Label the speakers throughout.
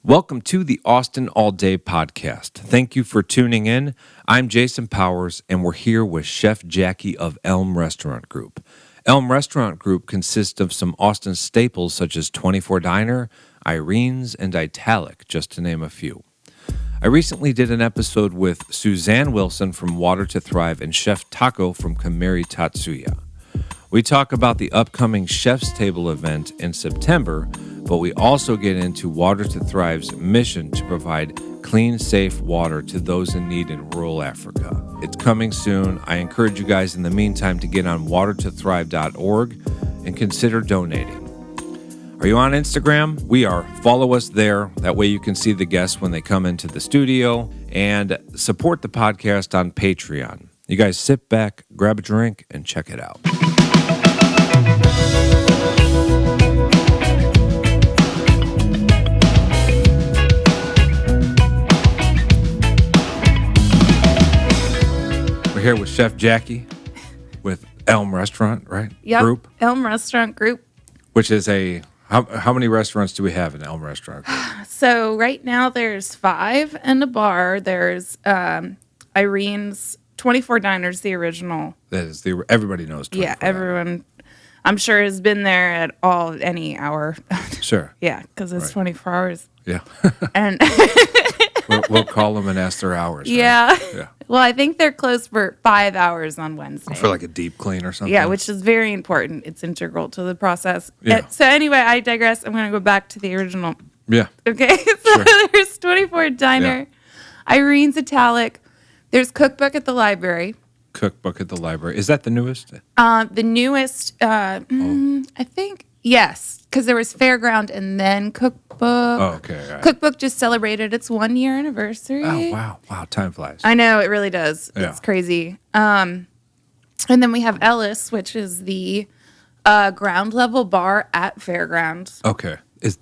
Speaker 1: Welcome to the Austin All Day Podcast. Thank you for tuning in. I'm Jason Powers, and we're here with Chef Jackie of Elm Restaurant Group. Elm Restaurant Group consists of some Austin staples such as 24 Diner, Irene's, and Italic, just to name a few. I recently did an episode with Suzanne Wilson from Water to Thrive and Chef Taco from Kameri Tatsuya. We talk about the upcoming Chef's Table event in September, but we also get into Water to Thrive's mission to provide clean, safe water to those in need in rural Africa. It's coming soon. I encourage you guys in the meantime to get on watertothrive.org and consider donating. Are you on Instagram? We are. Follow us there. That way you can see the guests when they come into the studio, and support the podcast on Patreon. You guys sit back, grab a drink, and check it out. Here with Chef Jackie with Elm Restaurant, right?
Speaker 2: Yep.
Speaker 1: Group.
Speaker 2: Elm Restaurant Group.
Speaker 1: Which is how many restaurants do we have in Elm Restaurant Group?
Speaker 2: So right now there's 5 and a bar. There's Irene's, 24 Diners, the original.
Speaker 1: That is everybody knows 24.
Speaker 2: Yeah, everyone I'm sure has been there at any hour.
Speaker 1: Sure.
Speaker 2: Yeah, because it's 24 hours.
Speaker 1: Yeah.
Speaker 2: And
Speaker 1: we'll call them and ask their hours. Right?
Speaker 2: Yeah. Well, I think they're closed for 5 hours on Wednesday.
Speaker 1: For like a deep clean or something?
Speaker 2: Yeah, which is very important. It's integral to the process.
Speaker 1: Yeah.
Speaker 2: So anyway, I digress. I'm going to go back to the original.
Speaker 1: Yeah.
Speaker 2: Okay, so
Speaker 1: Sure.
Speaker 2: There's 24 Diner, Irene's Italic. There's Cookbook at the Library.
Speaker 1: Cookbook at the Library. Is that the newest?
Speaker 2: The newest, I think, yes, because there was Fairground and then Cookbook.
Speaker 1: Oh, okay. Right.
Speaker 2: Cookbook just celebrated its 1-year anniversary.
Speaker 1: Oh, wow. Wow, time flies.
Speaker 2: I know, it really does.
Speaker 1: Yeah.
Speaker 2: It's crazy. And then we have Ellis, which is the ground level bar at Fairground.
Speaker 1: Okay. Is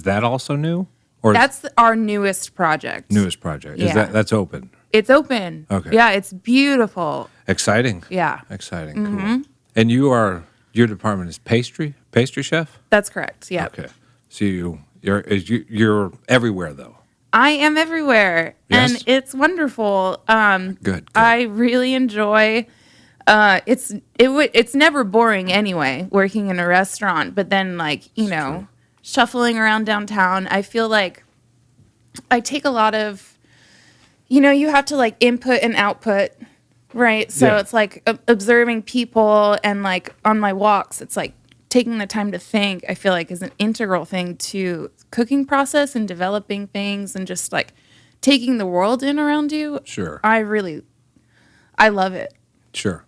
Speaker 1: that also new? Or
Speaker 2: That's our newest project.
Speaker 1: newest project. Is
Speaker 2: Yeah.
Speaker 1: that's open?
Speaker 2: It's open.
Speaker 1: Okay.
Speaker 2: Yeah, it's beautiful.
Speaker 1: Exciting.
Speaker 2: Yeah.
Speaker 1: Exciting. Cool. And your department is pastry chef?
Speaker 2: That's correct. Yeah.
Speaker 1: Okay. So you're everywhere though.
Speaker 2: I am everywhere,
Speaker 1: Yes?
Speaker 2: and it's wonderful.
Speaker 1: Good.
Speaker 2: I really enjoy. It's never boring anyway, working in a restaurant. But then, shuffling around downtown, I feel like I take a lot of. You have to input and output, right? So
Speaker 1: Yeah.
Speaker 2: it's observing people, and on my walks, it's taking the time to think. I feel like is an integral thing to cooking process and developing things, and just taking the world in around you.
Speaker 1: Sure.
Speaker 2: I love it.
Speaker 1: Sure.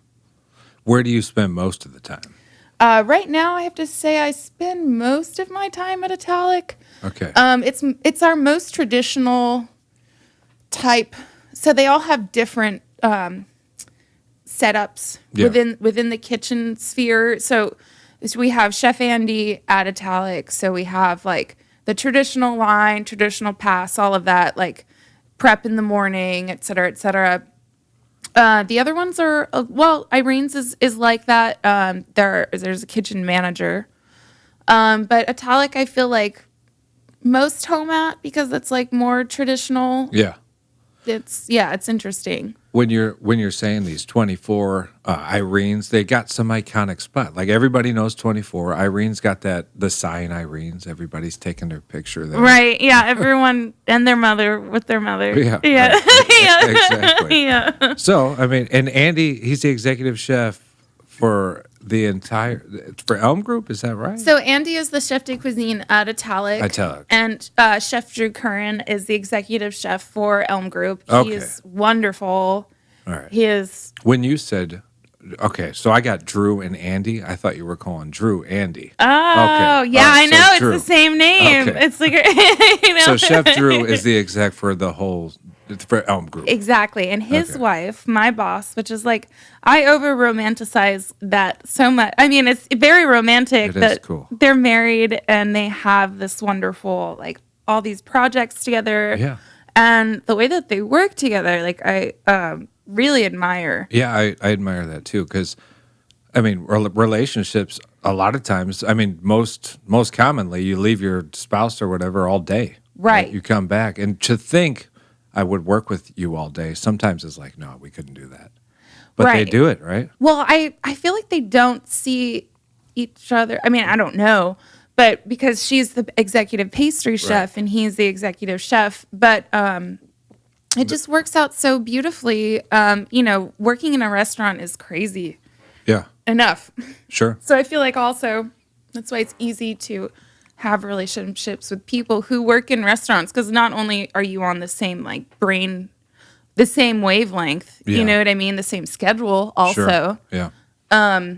Speaker 1: Where do you spend most of the time?
Speaker 2: Right now, I have to say I spend most of my time at Italic.
Speaker 1: Okay.
Speaker 2: It's our most traditional type. So they all have different setups within the kitchen sphere. So we have Chef Andy at Italic. So we have the traditional line, traditional pass, all of that, prep in the morning, et cetera, et cetera. The other ones are, Irene's is like that. There's a kitchen manager. But Italic, I feel like most home at, because it's more traditional.
Speaker 1: Yeah.
Speaker 2: It's interesting.
Speaker 1: When you're saying these 24 Irene's, they got some iconic spot. Everybody knows 24. Irene's got the sign Irene's. Everybody's taking their picture there.
Speaker 2: Right. Yeah. Everyone and their mother with their mother.
Speaker 1: Yeah.
Speaker 2: Yeah.
Speaker 1: Right.
Speaker 2: Yeah.
Speaker 1: Exactly.
Speaker 2: Yeah.
Speaker 1: So, and Andy, he's the executive chef for for Elm Group, is that right?
Speaker 2: So Andy is the chef de cuisine at Italic.
Speaker 1: Italic.
Speaker 2: And Chef Drew Curran is the executive chef for Elm Group. He
Speaker 1: Okay.
Speaker 2: is wonderful.
Speaker 1: All right.
Speaker 2: He is.
Speaker 1: When you said, okay, so I got Drew and Andy. I thought you were calling Drew Andy.
Speaker 2: Oh,
Speaker 1: Okay.
Speaker 2: yeah,
Speaker 1: All right,
Speaker 2: I know.
Speaker 1: so
Speaker 2: It's
Speaker 1: Drew.
Speaker 2: the same name.
Speaker 1: Okay.
Speaker 2: It's
Speaker 1: So Chef Drew is the exec for for Elm Group.
Speaker 2: Exactly. And his
Speaker 1: Okay.
Speaker 2: wife, my boss, which is I over romanticize that so much. I mean, it's very romantic
Speaker 1: It is
Speaker 2: that
Speaker 1: cool.
Speaker 2: they're married and they have this wonderful, all these projects together.
Speaker 1: Yeah.
Speaker 2: And the way that they work together, I really admire.
Speaker 1: Yeah, I admire that too, because relationships a lot of times, most commonly you leave your spouse or whatever all day.
Speaker 2: Right.
Speaker 1: You come back, and to think I would work with you all day sometimes is like, no, we couldn't do that. But they
Speaker 2: Right.
Speaker 1: do it, right?
Speaker 2: Well, I feel like they don't see each other. I mean, I don't know, but because she's the executive pastry chef and he's the executive chef, but it just works out so beautifully. Working in a restaurant is crazy
Speaker 1: Yeah,
Speaker 2: enough.
Speaker 1: sure.
Speaker 2: So I feel like also that's why it's easy to have relationships with people who work in restaurants, because not only are you on the same brain, the same wavelength,
Speaker 1: Yeah.
Speaker 2: you know what I mean, the same schedule also.
Speaker 1: Sure. Yeah.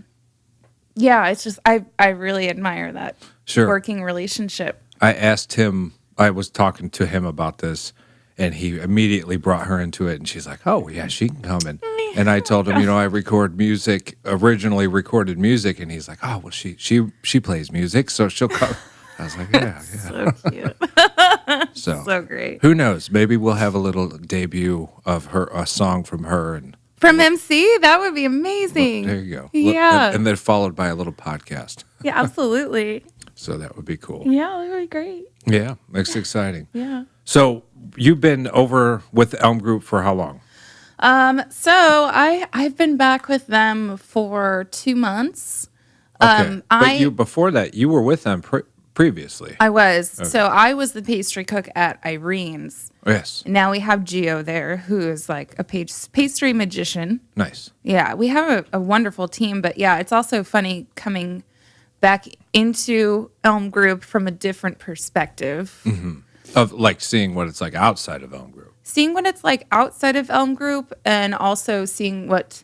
Speaker 2: Yeah, it's just I really admire that
Speaker 1: Sure.
Speaker 2: working relationship.
Speaker 1: I asked him, I was talking to him about this, and he immediately brought her into it, and she's like, oh, yeah, she can come in. And I told him, I originally recorded music, and he's like, oh, well, she plays music, so she'll come. I was like, yeah.
Speaker 2: So cute. So great.
Speaker 1: Who knows? Maybe we'll have a little debut of a song from her, and
Speaker 2: From MC, that would be amazing.
Speaker 1: there you go.
Speaker 2: Yeah.
Speaker 1: And then followed by a little podcast.
Speaker 2: Yeah, absolutely.
Speaker 1: So that would be cool.
Speaker 2: Yeah, that would be great.
Speaker 1: Yeah, it's exciting.
Speaker 2: Yeah.
Speaker 1: So you've been over with Elm Group for how long?
Speaker 2: So I've been back with them for 2 months.
Speaker 1: Okay. But before that, you were with them previously.
Speaker 2: I was. Okay. So I was the pastry cook at Irene's.
Speaker 1: Yes.
Speaker 2: Now we have Gio there, who is like a pastry magician.
Speaker 1: Nice.
Speaker 2: Yeah, we have a wonderful team, but yeah, it's also funny coming back into Elm Group from a different perspective.
Speaker 1: Mm-hmm. Of like seeing what it's like outside of Elm Group.
Speaker 2: Seeing what it's like outside of Elm Group, and also seeing what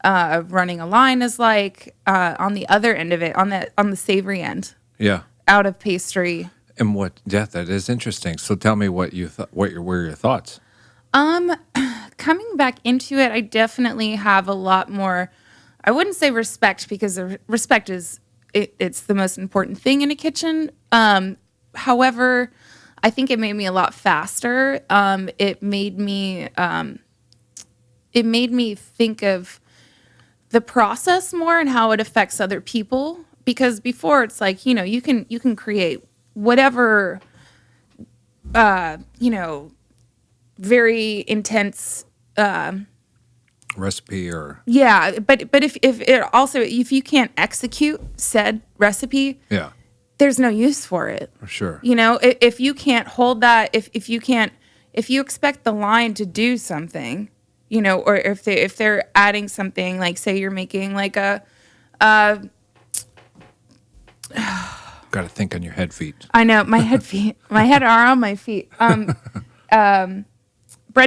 Speaker 2: running a line is like on the other end of it, on the savory end.
Speaker 1: Yeah.
Speaker 2: Out of pastry.
Speaker 1: And that is interesting. So tell me what you thought. What were your thoughts?
Speaker 2: Coming back into it, I definitely have a lot more. I wouldn't say respect, because the respect is it's the most important thing in a kitchen. However, I think it made me a lot faster. It made me think of the process more and how it affects other people. Because before it's like, you can create whatever, very intense
Speaker 1: recipe or
Speaker 2: but if you can't execute said recipe,
Speaker 1: yeah,
Speaker 2: there's no use for it.
Speaker 1: for sure.
Speaker 2: If you can't hold that, if you expect the line to do something, or if they're adding something, like say you're making like a
Speaker 1: got to think on your head feet.
Speaker 2: I know, my head are on my feet. Bread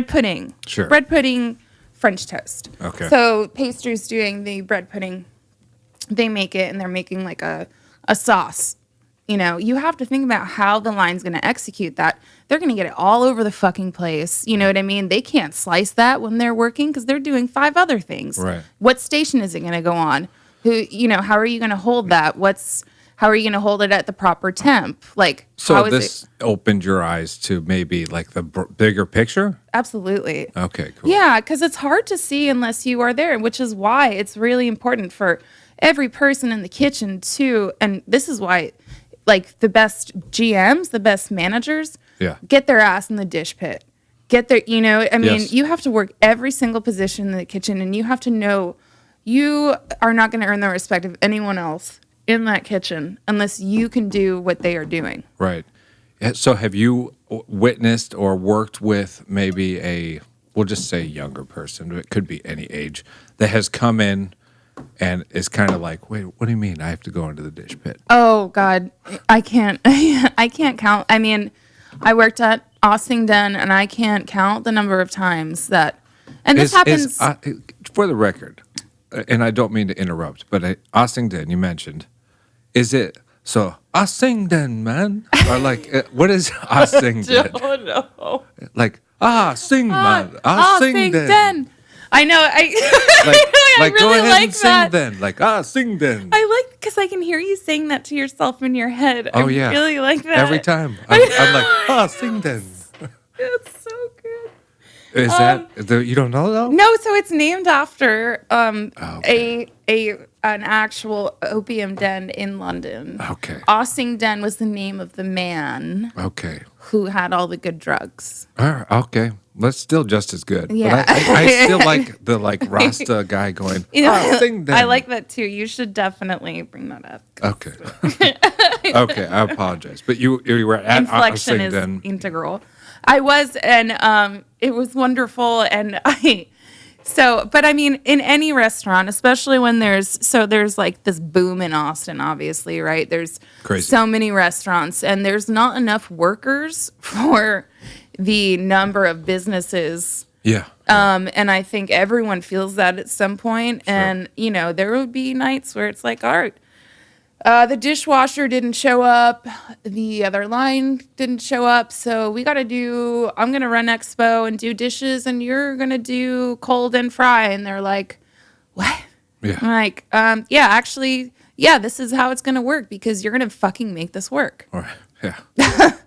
Speaker 2: pudding.
Speaker 1: Sure.
Speaker 2: Bread pudding, French toast.
Speaker 1: Okay.
Speaker 2: So pastry's doing the bread pudding. They make it, and they're making like a sauce. You have to think about how the line's going to execute that. They're going to get it all over the fucking place. You know what I mean? They can't slice that when they're working, because they're doing 5 other things.
Speaker 1: Right.
Speaker 2: What station is it going to go on? How are you going to hold that? How are you going to hold it at the proper temp?
Speaker 1: So this opened your eyes to maybe like the bigger picture?
Speaker 2: Absolutely.
Speaker 1: Okay, cool.
Speaker 2: Yeah, because it's hard to see unless you are there, which is why it's really important for every person in the kitchen too. And this is why, the best GMs, the best managers, get their ass in the dish pit. Get their,
Speaker 1: Yes.
Speaker 2: you have to work every single position in the kitchen, and you have to know you are not going to earn the respect of anyone else in that kitchen unless you can do what they are doing.
Speaker 1: Right. So have you witnessed or worked with maybe we'll just say younger person, but it could be any age, that has come in and is kind of like, wait, what do you mean I have to go into the dish pit?
Speaker 2: Oh God, I can't count. I mean, I worked at Ossington, and I can't count the number of times that, and this happens.
Speaker 1: For the record, and I don't mean to interrupt, but Ossington, you mentioned, is it so Ossington, man? Or what is Ossington?
Speaker 2: don't know.
Speaker 1: Sing, man. Ossington.
Speaker 2: I know. I
Speaker 1: go
Speaker 2: really
Speaker 1: ahead
Speaker 2: like
Speaker 1: and sing
Speaker 2: that.
Speaker 1: then. Sing then.
Speaker 2: I because I can hear you saying that to yourself in your head.
Speaker 1: Oh,
Speaker 2: I
Speaker 1: yeah.
Speaker 2: really like that.
Speaker 1: Every time. I'm like, sing then.
Speaker 2: It's so good.
Speaker 1: Is you don't know though?
Speaker 2: No, so it's named after
Speaker 1: Okay.
Speaker 2: an actual opium den in London.
Speaker 1: Okay.
Speaker 2: Ossing Den was the name of the man
Speaker 1: Okay.
Speaker 2: who had all the good drugs.
Speaker 1: All right. Okay. That's still just as good.
Speaker 2: Yeah.
Speaker 1: But I still like the Rasta guy going, sing then.
Speaker 2: I like that too. You should definitely bring that up.
Speaker 1: Okay. Okay. I apologize. But you were at
Speaker 2: Inflection
Speaker 1: sing
Speaker 2: is
Speaker 1: then.
Speaker 2: integral. I was, and it was wonderful. And but I mean, in any restaurant, especially when there's like this boom in Austin, obviously, right? There's
Speaker 1: Crazy.
Speaker 2: so many restaurants, and there's not enough workers for the number of businesses.
Speaker 1: Yeah.
Speaker 2: And I think everyone feels that at some point.
Speaker 1: Sure.
Speaker 2: And, there would be nights where it's like, all right, the dishwasher didn't show up. The other line didn't show up. So I'm going to run expo and do dishes, and you're going to do cold and fry. And they're like, what?
Speaker 1: Yeah.
Speaker 2: I'm like, yeah, actually, yeah, this is how it's going to work because you're going to fucking make this work.
Speaker 1: All right. Yeah.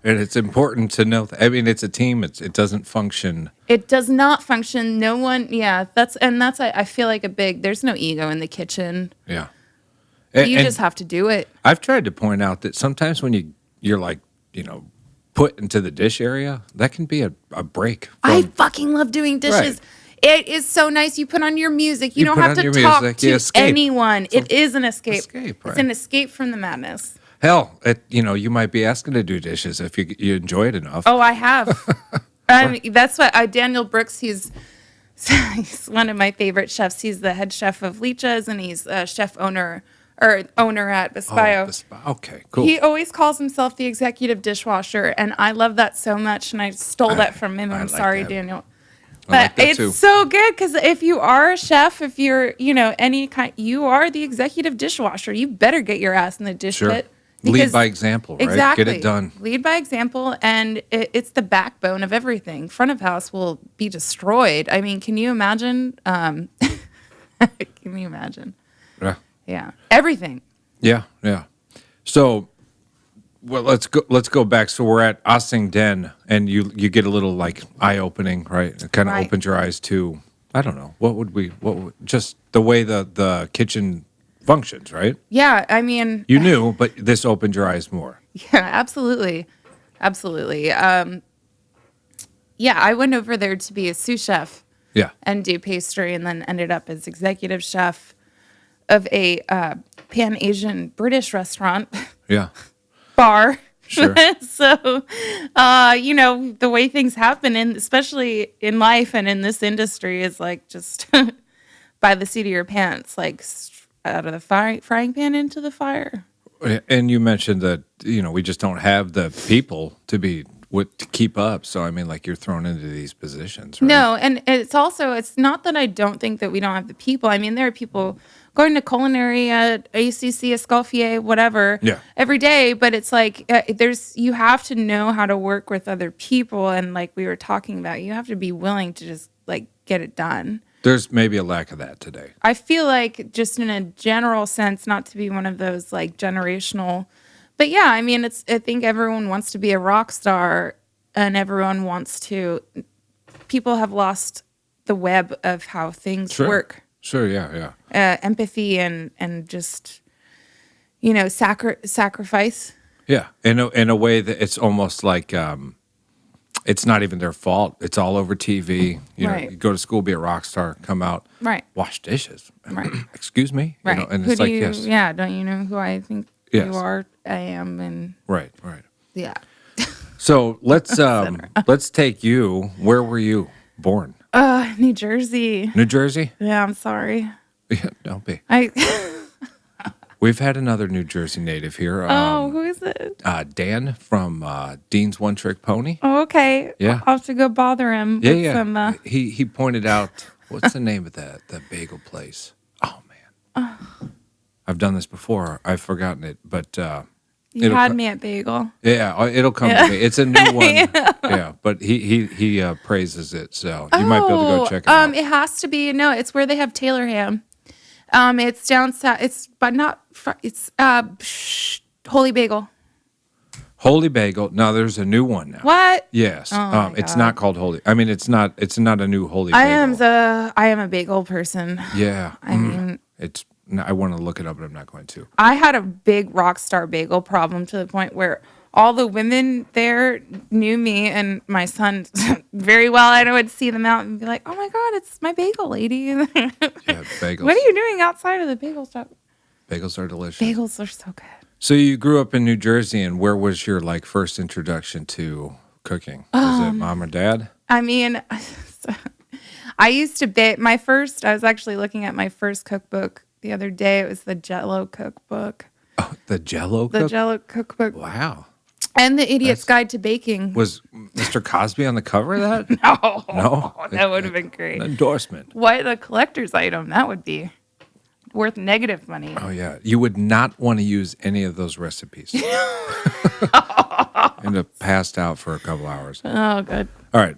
Speaker 1: And it's important to know. It's a team. It doesn't function.
Speaker 2: It does not function. No one. Yeah. I feel like there's no ego in the kitchen.
Speaker 1: Yeah.
Speaker 2: You just have to do it.
Speaker 1: I've tried to point out that sometimes when you're like, put into the dish area, that can be a break.
Speaker 2: I fucking love doing dishes.
Speaker 1: Right.
Speaker 2: It is so nice. You put on your music. You don't
Speaker 1: put
Speaker 2: have
Speaker 1: on
Speaker 2: to
Speaker 1: your
Speaker 2: talk
Speaker 1: music.
Speaker 2: to
Speaker 1: You escape.
Speaker 2: anyone. It is an escape.
Speaker 1: Escape, right.
Speaker 2: It's an escape from the madness.
Speaker 1: Hell, you might be asking to do dishes if you enjoy it enough.
Speaker 2: Oh, I have. That's what Daniel Brooks, he's one of my favorite chefs. He's the head chef of Licha's, and he's a chef owner at Vespayo.
Speaker 1: Okay, cool.
Speaker 2: He always calls himself the executive dishwasher, and I love that so much, and I stole that from him. I'm
Speaker 1: like
Speaker 2: sorry,
Speaker 1: that.
Speaker 2: Daniel.
Speaker 1: I like
Speaker 2: But
Speaker 1: that
Speaker 2: it's
Speaker 1: too.
Speaker 2: so good because if you are a chef, if you're, any kind, you are the executive dishwasher. You better get your ass in the dish
Speaker 1: Sure.
Speaker 2: pit.
Speaker 1: Lead
Speaker 2: because-
Speaker 1: by example, right?
Speaker 2: Exactly.
Speaker 1: Get it done.
Speaker 2: Lead by example, and it's the backbone of everything. Front of house will be destroyed. I mean, can you imagine? Can you imagine?
Speaker 1: Yeah.
Speaker 2: Yeah, everything.
Speaker 1: Yeah, yeah. So, well, let's go back. So we're at Ossing Den, and you get a little like eye opening, right? It kind of
Speaker 2: Right.
Speaker 1: opens your eyes to, I don't know, just the way the kitchen functions, right?
Speaker 2: Yeah, I mean,
Speaker 1: You knew, but this opened your eyes more.
Speaker 2: yeah, absolutely, absolutely. Yeah, I went over there to be a sous chef
Speaker 1: Yeah.
Speaker 2: and do pastry, and then ended up as executive chef of a Pan-Asian British restaurant
Speaker 1: Yeah.
Speaker 2: bar.
Speaker 1: Sure.
Speaker 2: So, the way things happen, and especially in life and in this industry, is like just by the seat of your pants, like out of the frying pan into the fire.
Speaker 1: And you mentioned that, we just don't have the people to keep up. So, like you're thrown into these positions, right?
Speaker 2: No, and it's not that I don't think that we don't have the people. I mean, there are people going to culinary at ACC, Escoffier, whatever, every day. But it's like you have to know how to work with other people, and like we were talking about, you have to be willing to just like get it done.
Speaker 1: There's maybe a lack of that today.
Speaker 2: I feel like just in a general sense, not to be one of those like generational, but yeah, I mean, I think everyone wants to be a rock star, and everyone wants to. People have lost the web of how things work.
Speaker 1: Sure, yeah.
Speaker 2: Empathy and just, sacrifice.
Speaker 1: Yeah, in a way that it's almost like it's not even their fault. It's all over TV.
Speaker 2: Right.
Speaker 1: You go to school, be a rock star, come out,
Speaker 2: Right.
Speaker 1: wash dishes.
Speaker 2: Right.
Speaker 1: Excuse me.
Speaker 2: Right.
Speaker 1: And it's like yes,
Speaker 2: Yeah. Don't you know who I think
Speaker 1: Yes.
Speaker 2: you are? I am. And
Speaker 1: right.
Speaker 2: yeah.
Speaker 1: So let's take you. Where were you born?
Speaker 2: New Jersey.
Speaker 1: New Jersey.
Speaker 2: Yeah. I'm sorry.
Speaker 1: Yeah, don't be.
Speaker 2: I.
Speaker 1: We've had another New Jersey native here.
Speaker 2: Who is it?
Speaker 1: Dan from Dean's One Trick Pony.
Speaker 2: Oh, okay.
Speaker 1: Yeah.
Speaker 2: I'll have to go bother him.
Speaker 1: Yeah,
Speaker 2: with
Speaker 1: yeah.
Speaker 2: Some,
Speaker 1: He pointed out, what's the name of that bagel place? Oh man, I've done this before. I've forgotten it, but
Speaker 2: you had me at bagel.
Speaker 1: yeah, it'll come to me. It's a new one. Yeah, but he praises it, so you might be able to go check it out.
Speaker 2: It has to be it's where they have Taylor ham. It's down south. It's but not. It's Holy Bagel.
Speaker 1: Holy Bagel. No, there's a new one now.
Speaker 2: What?
Speaker 1: Yes.
Speaker 2: Oh my
Speaker 1: It's
Speaker 2: God.
Speaker 1: not called Holy. I mean, it's not a new Holy Bagel.
Speaker 2: I am a bagel person.
Speaker 1: Yeah.
Speaker 2: I mean,
Speaker 1: I want to look it up, but I'm not going to.
Speaker 2: I had a big rock star bagel problem to the point where all the women there knew me and my son very well. I would see them out and be like, "Oh my God, it's my bagel lady."
Speaker 1: Yeah, bagels.
Speaker 2: What are you doing outside of the bagel shop?
Speaker 1: Bagels are delicious.
Speaker 2: Bagels are so good.
Speaker 1: So you grew up in New Jersey, and where was your first introduction to cooking? Was it mom or dad?
Speaker 2: I mean, I used to bake I was actually looking at my first cookbook the other day. It was the Jell-O cookbook.
Speaker 1: Oh, the Jell-O
Speaker 2: The Jell-O cookbook.
Speaker 1: Wow.
Speaker 2: And the Idiot's Guide to Baking.
Speaker 1: Was Mr. Cosby on the cover of that?
Speaker 2: No.
Speaker 1: No?
Speaker 2: That would have been great.
Speaker 1: An endorsement.
Speaker 2: What a collector's item that would be. Worth negative money.
Speaker 1: Oh, yeah. You would not want to use any of those recipes. End up passed out for a couple hours.
Speaker 2: Oh, good.
Speaker 1: All right.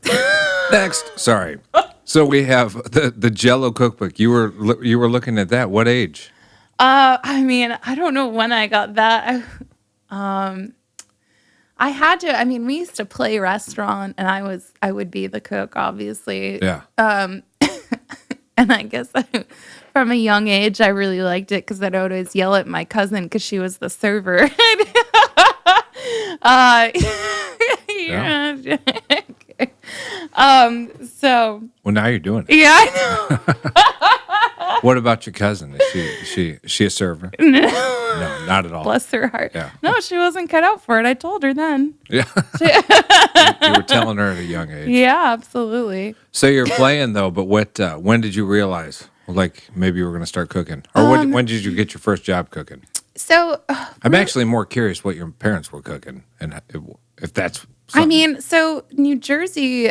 Speaker 1: Next. Sorry. So we have the Jell-O cookbook. You were looking at that. What age?
Speaker 2: I mean, I don't know when I got that. I had to. I mean, we used to play restaurant, and I would be the cook, obviously.
Speaker 1: Yeah.
Speaker 2: And I guess from a young age, I really liked it because I'd always yell at my cousin because she was the server.
Speaker 1: Yeah.
Speaker 2: So.
Speaker 1: Well, now you're doing it.
Speaker 2: Yeah, I know.
Speaker 1: What about your cousin? Is she a server? No, not at all.
Speaker 2: Bless her heart.
Speaker 1: Yeah.
Speaker 2: No, she wasn't cut out for it. I told her then.
Speaker 1: Yeah. You were telling her at a young age.
Speaker 2: Yeah, absolutely.
Speaker 1: So you're playing though, but when did you realize maybe you were going to start cooking? Or when did you get your first job cooking?
Speaker 2: So
Speaker 1: I'm actually more curious what your parents were cooking and if that's something.
Speaker 2: I mean, so New Jersey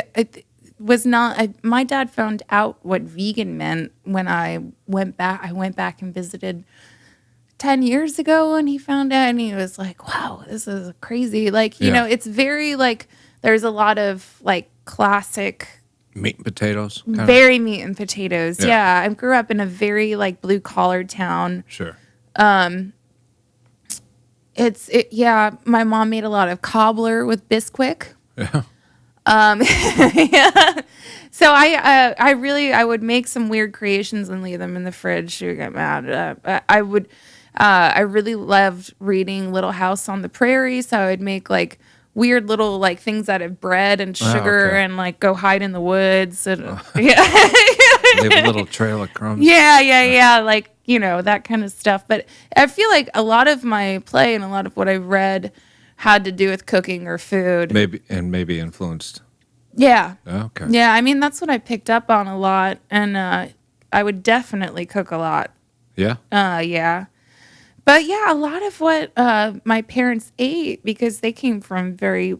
Speaker 2: was not. My dad found out what vegan meant when I went back. I went back and visited 10 years ago, and he found out, and he was like, "Wow, this is crazy." You know, it's very there's a lot of classic
Speaker 1: meat and potatoes.
Speaker 2: very meat and potatoes. Yeah, I grew up in a very blue collar town.
Speaker 1: Sure.
Speaker 2: Yeah, my mom made a lot of cobbler with Bisquick.
Speaker 1: Yeah.
Speaker 2: Yeah. So I would make some weird creations and leave them in the fridge. She would get mad. I really loved reading Little House on the Prairie, so I would make weird little things out of bread and sugar and go hide in the woods and yeah.
Speaker 1: Leave a little trail of crumbs.
Speaker 2: Yeah. That kind of stuff. But I feel like a lot of my play and a lot of what I read had to do with cooking or food.
Speaker 1: Maybe influenced.
Speaker 2: Yeah.
Speaker 1: Okay.
Speaker 2: Yeah, I mean, that's what I picked up on a lot. And I would definitely cook a lot.
Speaker 1: Yeah?
Speaker 2: Yeah. But yeah, a lot of what my parents ate, because they came from very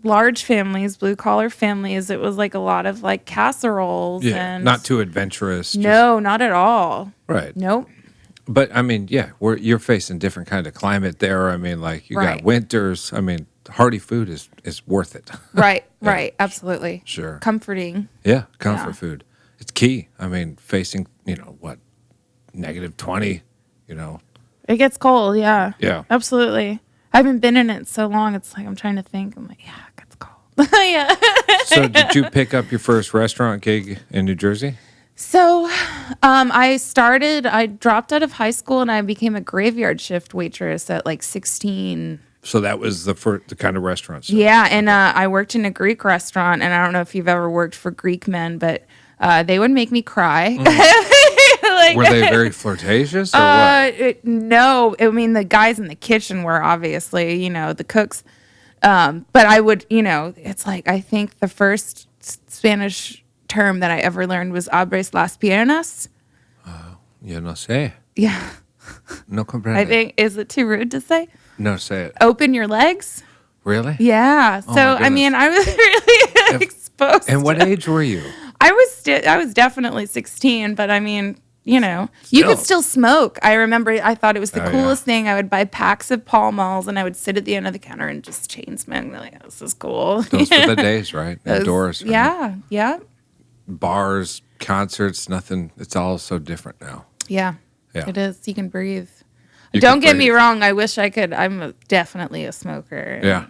Speaker 2: large families, blue collar families, it was a lot of casseroles.
Speaker 1: Yeah,
Speaker 2: and
Speaker 1: not too adventurous.
Speaker 2: No, not at all.
Speaker 1: Right.
Speaker 2: Nope.
Speaker 1: But I mean, yeah, you're facing different kind of climate there. I mean, you got winters. I mean, hearty food is worth it.
Speaker 2: Right,
Speaker 1: Yeah.
Speaker 2: right, absolutely.
Speaker 1: Sure.
Speaker 2: Comforting.
Speaker 1: Yeah, comfort food. It's key. I mean, facing, -20,
Speaker 2: It gets cold, yeah.
Speaker 1: Yeah.
Speaker 2: Absolutely. I haven't been in it so long, it's I'm trying to think. I'm yeah, it gets cold. Yeah.
Speaker 1: So did you pick up your first restaurant gig in New Jersey?
Speaker 2: So I dropped out of high school and I became a graveyard shift waitress at 16.
Speaker 1: So that was the kind of restaurant stuff.
Speaker 2: Yeah, and I worked in a Greek restaurant, and I don't know if you've ever worked for Greek men, but they would make me cry.
Speaker 1: Were they very flirtatious or what?
Speaker 2: No, I mean the guys in the kitchen were obviously, the cooks. But I would, it's I think the first Spanish term that I ever learned was abres las piernas.
Speaker 1: Yo no sé.
Speaker 2: Yeah.
Speaker 1: No comprende.
Speaker 2: I think, is it too rude to say?
Speaker 1: No, say it.
Speaker 2: Open your legs?
Speaker 1: Really?
Speaker 2: Yeah.
Speaker 1: Oh,
Speaker 2: So,
Speaker 1: my
Speaker 2: I mean, I was really exposed.
Speaker 1: And what age were you?
Speaker 2: I was definitely 16, but I mean, you could still smoke. I remember I thought it was the coolest thing. I would buy packs of Pall Malls and I would sit at the end of the counter and just chain smoke. This is cool.
Speaker 1: Those were the days, right? Indoors.
Speaker 2: Yeah, yeah.
Speaker 1: Bars, concerts, nothing. It's all so different now.
Speaker 2: Yeah,
Speaker 1: Yeah.
Speaker 2: it is. You can breathe. Don't get me wrong. I wish I could. Definitely a smoker.
Speaker 1: Yeah.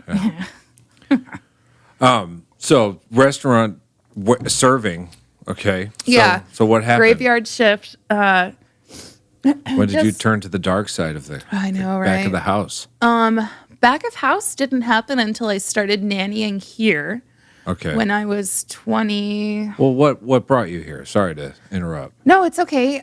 Speaker 1: So restaurant serving. Okay.
Speaker 2: Yeah.
Speaker 1: So what happened?
Speaker 2: Graveyard shift.
Speaker 1: When did you turn to the dark side of the
Speaker 2: I know,
Speaker 1: back
Speaker 2: right?
Speaker 1: of the house?
Speaker 2: Back of house didn't happen until I started nannying here.
Speaker 1: Okay.
Speaker 2: When I was 20.
Speaker 1: Well, what brought you here? Sorry to interrupt.
Speaker 2: No, it's okay.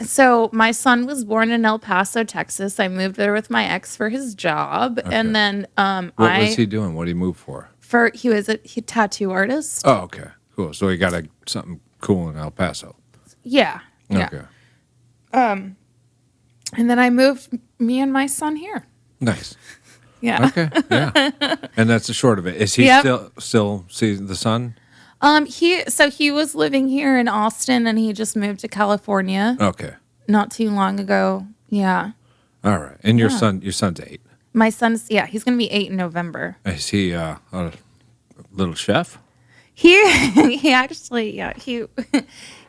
Speaker 2: So my son was born in El Paso, Texas. I moved there with my ex for his job, and then
Speaker 1: what was he doing? What did he move for?
Speaker 2: He was a tattoo artist.
Speaker 1: Oh, okay, cool. So he got something cool in El Paso.
Speaker 2: Yeah.
Speaker 1: Okay.
Speaker 2: And then I moved me and my son here.
Speaker 1: Nice.
Speaker 2: Yeah.
Speaker 1: Okay. Yeah. And that's the short of it. Is he still seeing the sun?
Speaker 2: He was living here in Austin, and he just moved to California.
Speaker 1: Okay.
Speaker 2: Not too long ago. Yeah.
Speaker 1: All right. And your son's 8.
Speaker 2: My son's he's gonna be 8 in November.
Speaker 1: Is he a little chef?
Speaker 2: He actually he
Speaker 1: Or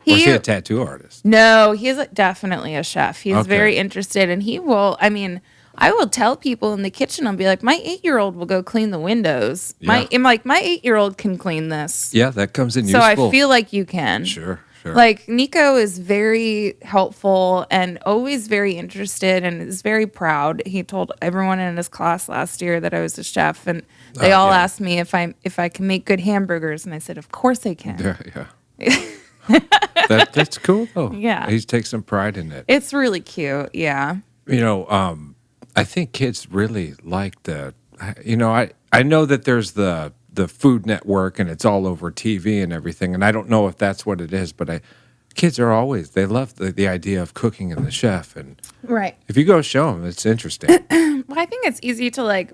Speaker 1: is he a tattoo artist?
Speaker 2: No, he's definitely a chef. He's
Speaker 1: Okay.
Speaker 2: very interested, and he will. I mean, I will tell people in the kitchen. I'll be like, my 8-year-old will go clean the windows.
Speaker 1: Yeah.
Speaker 2: I'm like, my 8-year-old can clean this.
Speaker 1: Yeah, that comes in
Speaker 2: So
Speaker 1: useful.
Speaker 2: I feel like you can.
Speaker 1: Sure.
Speaker 2: Like Nico is very helpful and always very interested and is very proud. He told everyone in his class last year that I was a chef, and they all asked me if I can make good hamburgers, and I said, of course I can.
Speaker 1: Yeah. That's cool though.
Speaker 2: Yeah.
Speaker 1: He takes some pride in it.
Speaker 2: It's really cute. Yeah.
Speaker 1: I think kids really like I know that there's the Food Network and it's all over TV and everything, and I don't know if that's what it is, but kids they love the idea of cooking and the chef, and
Speaker 2: Right.
Speaker 1: if you go show them, it's interesting.
Speaker 2: Well, I think it's easy to like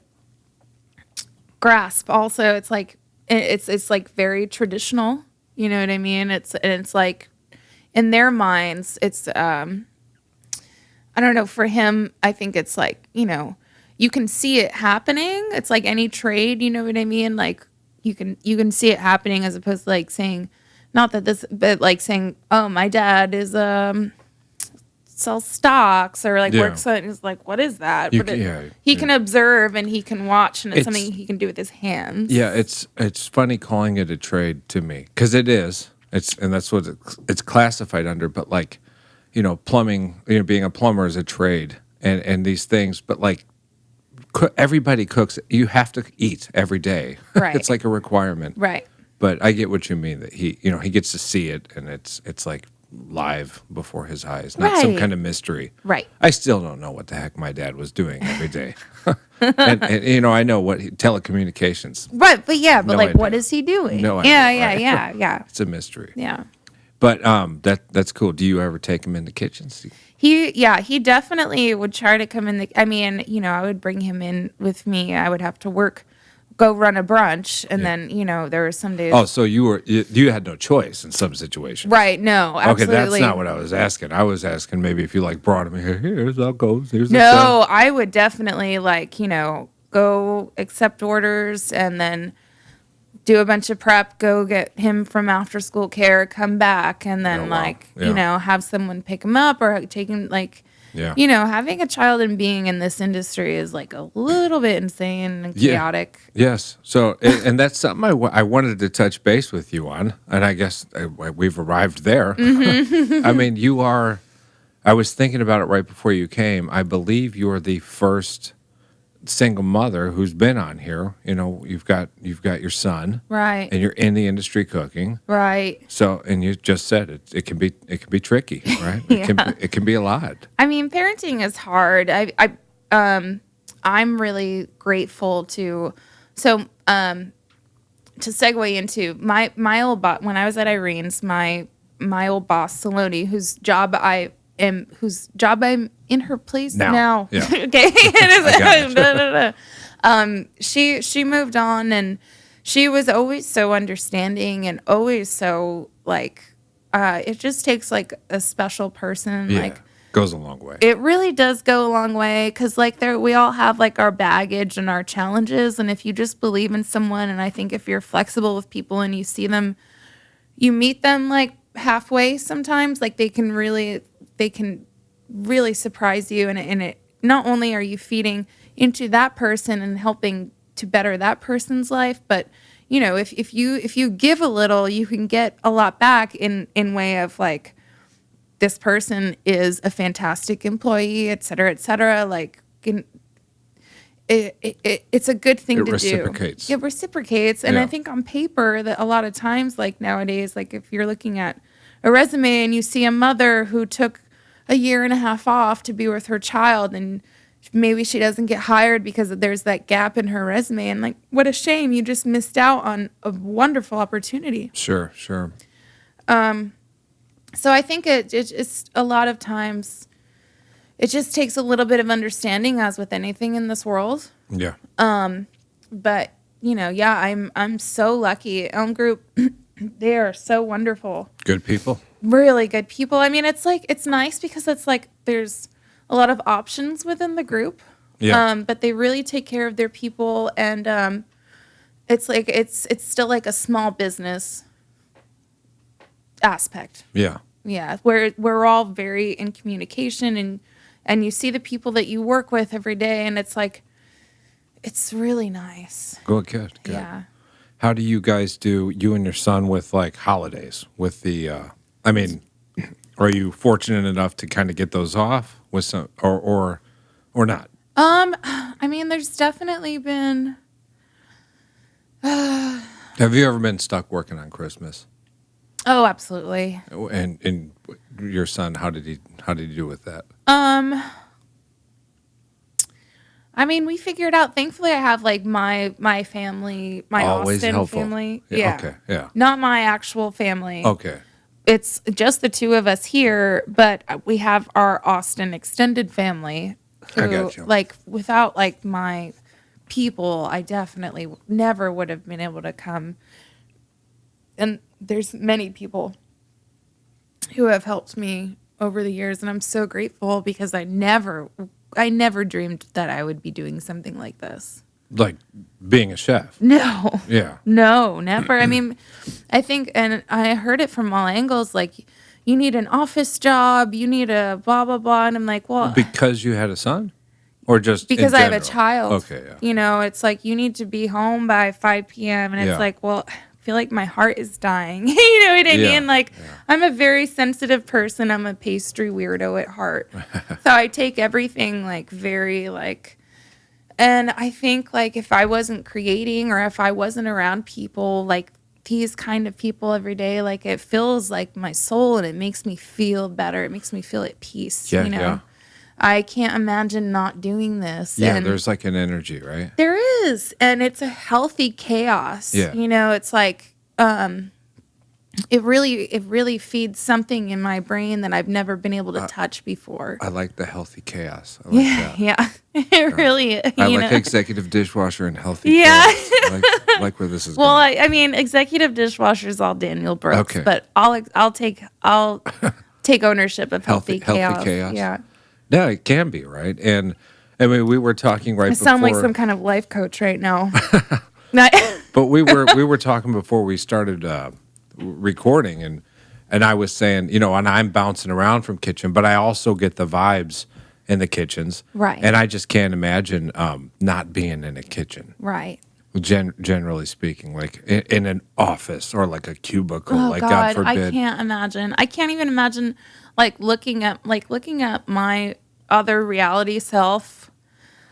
Speaker 2: grasp. Also, it's like it's like very traditional. You know what I mean? It's like in their minds, it's I don't know. For him, I think it's like you can see it happening. It's like any trade. You know what I mean? Like you can see it happening as opposed to like saying, not that this, but like saying, oh, my dad is sells stocks or like works on. It's like, what is that? He can observe and he can watch, and it's something he can do with his hands.
Speaker 1: Yeah, it's funny calling it a trade to me, because it is. And that's what it's classified under. But like, plumbing, being a plumber is a trade, and these things. But like, everybody cooks. You have to eat every day.
Speaker 2: Right.
Speaker 1: It's like a requirement.
Speaker 2: Right.
Speaker 1: But I get what you mean, that he gets to see it, and it's like live before his eyes, not some kind of mystery.
Speaker 2: Right.
Speaker 1: I still don't know what the heck my dad was doing every day. and I know what telecommunications.
Speaker 2: Right, but
Speaker 1: No
Speaker 2: like,
Speaker 1: idea.
Speaker 2: what is he doing?
Speaker 1: No idea.
Speaker 2: Yeah.
Speaker 1: It's a mystery.
Speaker 2: Yeah.
Speaker 1: But that's cool. Do you ever take him into kitchens?
Speaker 2: He definitely would try to come in. I I would bring him in with me. I would have to go run a brunch, and then there were some days.
Speaker 1: Oh, so you had no choice in some situations,
Speaker 2: right? No, absolutely.
Speaker 1: Okay, that's not what I was asking. I was asking maybe if you like brought him here. Here's how it goes. Here's the
Speaker 2: No, I would definitely go accept orders and then do a bunch of prep, go get him from after school care, come back, and then have someone pick him up or take him having a child and being in this industry is like a little bit insane and chaotic.
Speaker 1: Yes. So, and that's something I wanted to touch base with you on, and I guess we've arrived there.
Speaker 2: Mm-hmm.
Speaker 1: I mean, I was thinking about it right before you came. I believe you're the first single mother who's been on here. You've got your son,
Speaker 2: right,
Speaker 1: and you're in the industry cooking,
Speaker 2: right.
Speaker 1: So, and you just said it can be tricky, right? It can be a lot.
Speaker 2: I mean, parenting is hard. I'm really grateful to segue into my old boss when I was at Irene's, my old boss Saloni, whose job I'm in her place now.
Speaker 1: Yeah.
Speaker 2: Okay. It is. She moved on, and she was always so understanding and always so like it just takes like a special person.
Speaker 1: Yeah.
Speaker 2: Like
Speaker 1: Goes a long way.
Speaker 2: it really does go a long way, because like we all have like our baggage and our challenges, and if you just believe in someone, and I think if you're flexible with people and you meet them like halfway sometimes, like they can really surprise you, and it not only are you feeding into that person and helping to better that person's life, but if you give a little, you can get a lot back in way of like, this person is a fantastic employee, et cetera, like it's a good thing to do. It reciprocates. And I think on paper that a lot of times, like nowadays, like if you're looking at a resume and you see a mother who took a year and a half off to be with her child, and maybe she doesn't get hired because there's that gap in her resume, and like, what a shame. You just missed out on a wonderful opportunity.
Speaker 1: Sure.
Speaker 2: So I think it just a lot of times it just takes a little bit of understanding, as with anything in this world.
Speaker 1: Yeah.
Speaker 2: But I'm so lucky. Elm Group, they are so wonderful.
Speaker 1: Good people.
Speaker 2: Really good people. I mean, it's like, it's nice because it's like there's a lot of options within the group.
Speaker 1: Yeah.
Speaker 2: But they really take care of their people, and it's like it's still like a small business aspect.
Speaker 1: Yeah.
Speaker 2: Yeah, where we're all very in communication, and you see the people that you work with every day, and it's like, it's really nice.
Speaker 1: Good.
Speaker 2: Yeah.
Speaker 1: How do you guys do, you and your son, with like holidays? With the, are you fortunate enough to kind of get those off with some, or not?
Speaker 2: I mean, there's definitely been.
Speaker 1: Have you ever been stuck working on Christmas?
Speaker 2: Oh, absolutely.
Speaker 1: And your son, how did he do with that?
Speaker 2: I mean, we figured out. Thankfully, I have like my family, my
Speaker 1: Always
Speaker 2: Austin
Speaker 1: helpful.
Speaker 2: family.
Speaker 1: Yeah. Okay. Yeah.
Speaker 2: Not my actual family.
Speaker 1: Okay.
Speaker 2: It's just the two of us here, but we have our Austin extended family.
Speaker 1: I got you.
Speaker 2: Like, without like my people, I definitely never would have been able to come. And there's many people who have helped me over the years, and I'm so grateful, because I never dreamed that I would be doing something like this.
Speaker 1: Like being a chef?
Speaker 2: No.
Speaker 1: Yeah.
Speaker 2: No, never. I mean, I think, and I heard it from all angles, like, you need an office job, you need a blah, blah, blah. And I'm like, well.
Speaker 1: Because you had a son? Or just
Speaker 2: because
Speaker 1: in
Speaker 2: I have a
Speaker 1: general?
Speaker 2: child.
Speaker 1: Okay, yeah.
Speaker 2: It's like, you need to be home by 5 p.m. And it's like, well, I feel like my heart is dying. You know what I mean? Like, I'm a very sensitive person. I'm a pastry weirdo at heart. So I take everything like very like, and I think like if I wasn't creating, or if I wasn't around people like these kind of people every day, like it fills like my soul, and it makes me feel better. It makes me feel at peace.
Speaker 1: Yeah.
Speaker 2: I can't imagine not doing this.
Speaker 1: Yeah,
Speaker 2: and
Speaker 1: there's like an energy, right?
Speaker 2: there is, and it's a healthy chaos.
Speaker 1: Yeah.
Speaker 2: It's like it really feeds something in my brain that I've never been able to touch before.
Speaker 1: I like the healthy chaos. I like that.
Speaker 2: Yeah. It really.
Speaker 1: I like executive dishwasher and healthy
Speaker 2: Yeah.
Speaker 1: chaos. I like where this is
Speaker 2: Well,
Speaker 1: going.
Speaker 2: I mean, executive dishwasher is all Daniel Brooks,
Speaker 1: Okay.
Speaker 2: but I'll take ownership of healthy chaos.
Speaker 1: Healthy chaos.
Speaker 2: Yeah.
Speaker 1: Yeah, it can be, right? And I mean, we were talking right
Speaker 2: I
Speaker 1: before.
Speaker 2: sound like some kind of life coach right now.
Speaker 1: But we were talking before we started recording, and I was saying, and I'm bouncing around from kitchen, but I also get the vibes in the kitchens,
Speaker 2: Right.
Speaker 1: And I just can't imagine not being in a kitchen,
Speaker 2: Right.
Speaker 1: generally speaking, like in an office or like a cubicle,
Speaker 2: Oh
Speaker 1: like
Speaker 2: God,
Speaker 1: God forbid.
Speaker 2: I can't imagine. I can't even imagine like looking at my other reality self.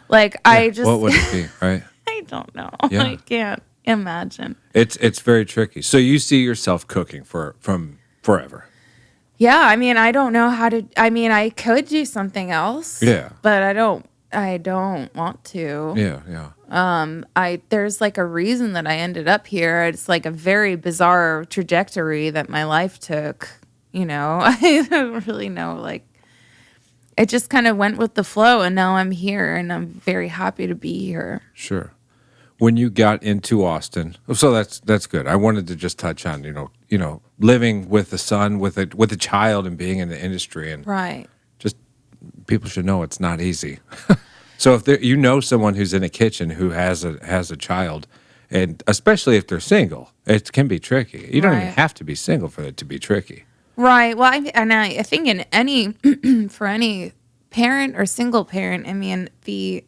Speaker 2: Like I just
Speaker 1: What would it be, right?
Speaker 2: I don't know.
Speaker 1: Yeah.
Speaker 2: I can't imagine.
Speaker 1: It's very tricky. So you see yourself cooking from forever.
Speaker 2: Yeah, I mean, I don't know how to. I mean, I could do something else.
Speaker 1: Yeah.
Speaker 2: But I don't want to.
Speaker 1: Yeah.
Speaker 2: There's like a reason that I ended up here. It's like a very bizarre trajectory that my life took. I don't really know. Like, it just kind of went with the flow, and now I'm here, and I'm very happy to be here.
Speaker 1: Sure. When you got into Austin, so that's good. I wanted to just touch on living with a son, with a child, and being in the industry, and
Speaker 2: Right.
Speaker 1: just people should know it's not easy. So if someone who's in a kitchen who has a child, and especially if they're single, it can be tricky. You don't even
Speaker 2: Right.
Speaker 1: have to be single for it to be tricky.
Speaker 2: Right. Well, I think in any for any parent or single parent, I mean, the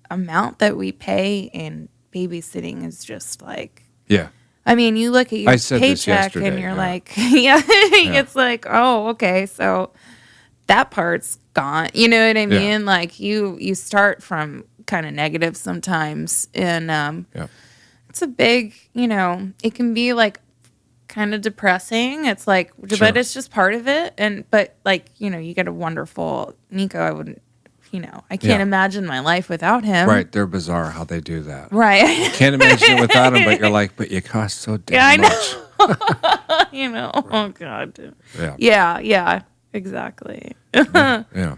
Speaker 2: amount that we pay in babysitting is just like,
Speaker 1: Yeah.
Speaker 2: I mean, you look at your
Speaker 1: I said this
Speaker 2: paycheck and
Speaker 1: yesterday,
Speaker 2: you're
Speaker 1: yeah.
Speaker 2: like, yeah, it's like, oh, okay, so that part's gone. You know what I mean? Like you start from kind of negative sometimes, and
Speaker 1: Yeah.
Speaker 2: it's a big, it can be like kind of depressing. It's like,
Speaker 1: Sure.
Speaker 2: but it's just part of it. But like, you get a wonderful Nico. I wouldn't, I can't
Speaker 1: Yeah.
Speaker 2: imagine my life without him.
Speaker 1: Right. They're bizarre how they do that.
Speaker 2: Right.
Speaker 1: Can't imagine it without them, but you're like, but you cost so damn
Speaker 2: Yeah, I
Speaker 1: much.
Speaker 2: know. Oh God.
Speaker 1: Yeah.
Speaker 2: Yeah, exactly.
Speaker 1: Yeah.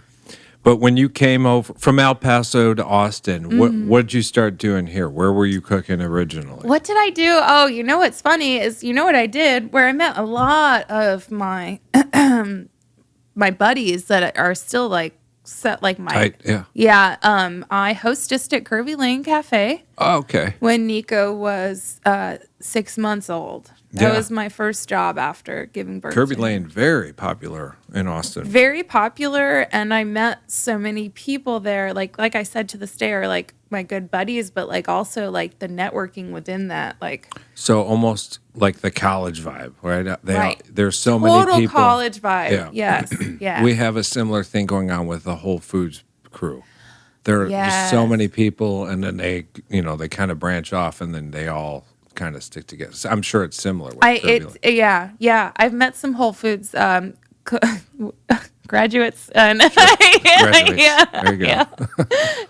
Speaker 1: But when you came over from El Paso to Austin, what did you start doing here? Where were you cooking originally?
Speaker 2: What did I do? Oh, what's funny is, what I did, where I met a lot of my my buddies that are still like set like my
Speaker 1: Tight, yeah.
Speaker 2: Yeah, I hostessed at Kirby Lane Cafe
Speaker 1: Oh, okay.
Speaker 2: when Nico was 6 months old. That
Speaker 1: Yeah.
Speaker 2: was my first job after giving birth.
Speaker 1: Kirby
Speaker 2: to him.
Speaker 1: Lane, very popular in Austin.
Speaker 2: Very popular, and I met so many people there. Like I said, to this day are like my good buddies, but like also like the networking within that, like
Speaker 1: So almost like the college vibe, right?
Speaker 2: Right.
Speaker 1: There's so
Speaker 2: total
Speaker 1: many people.
Speaker 2: college vibe.
Speaker 1: Yeah.
Speaker 2: Yes, yeah.
Speaker 1: We have a similar thing going on with the Whole Foods crew. There are just so
Speaker 2: Yes.
Speaker 1: many people, and then they kind of branch off, and then they all kind of stick together. So I'm sure it's similar. With Kirby Lane.
Speaker 2: Yeah. I've met some Whole Foods graduates, and
Speaker 1: Graduates.
Speaker 2: yeah,
Speaker 1: There you go.
Speaker 2: yeah.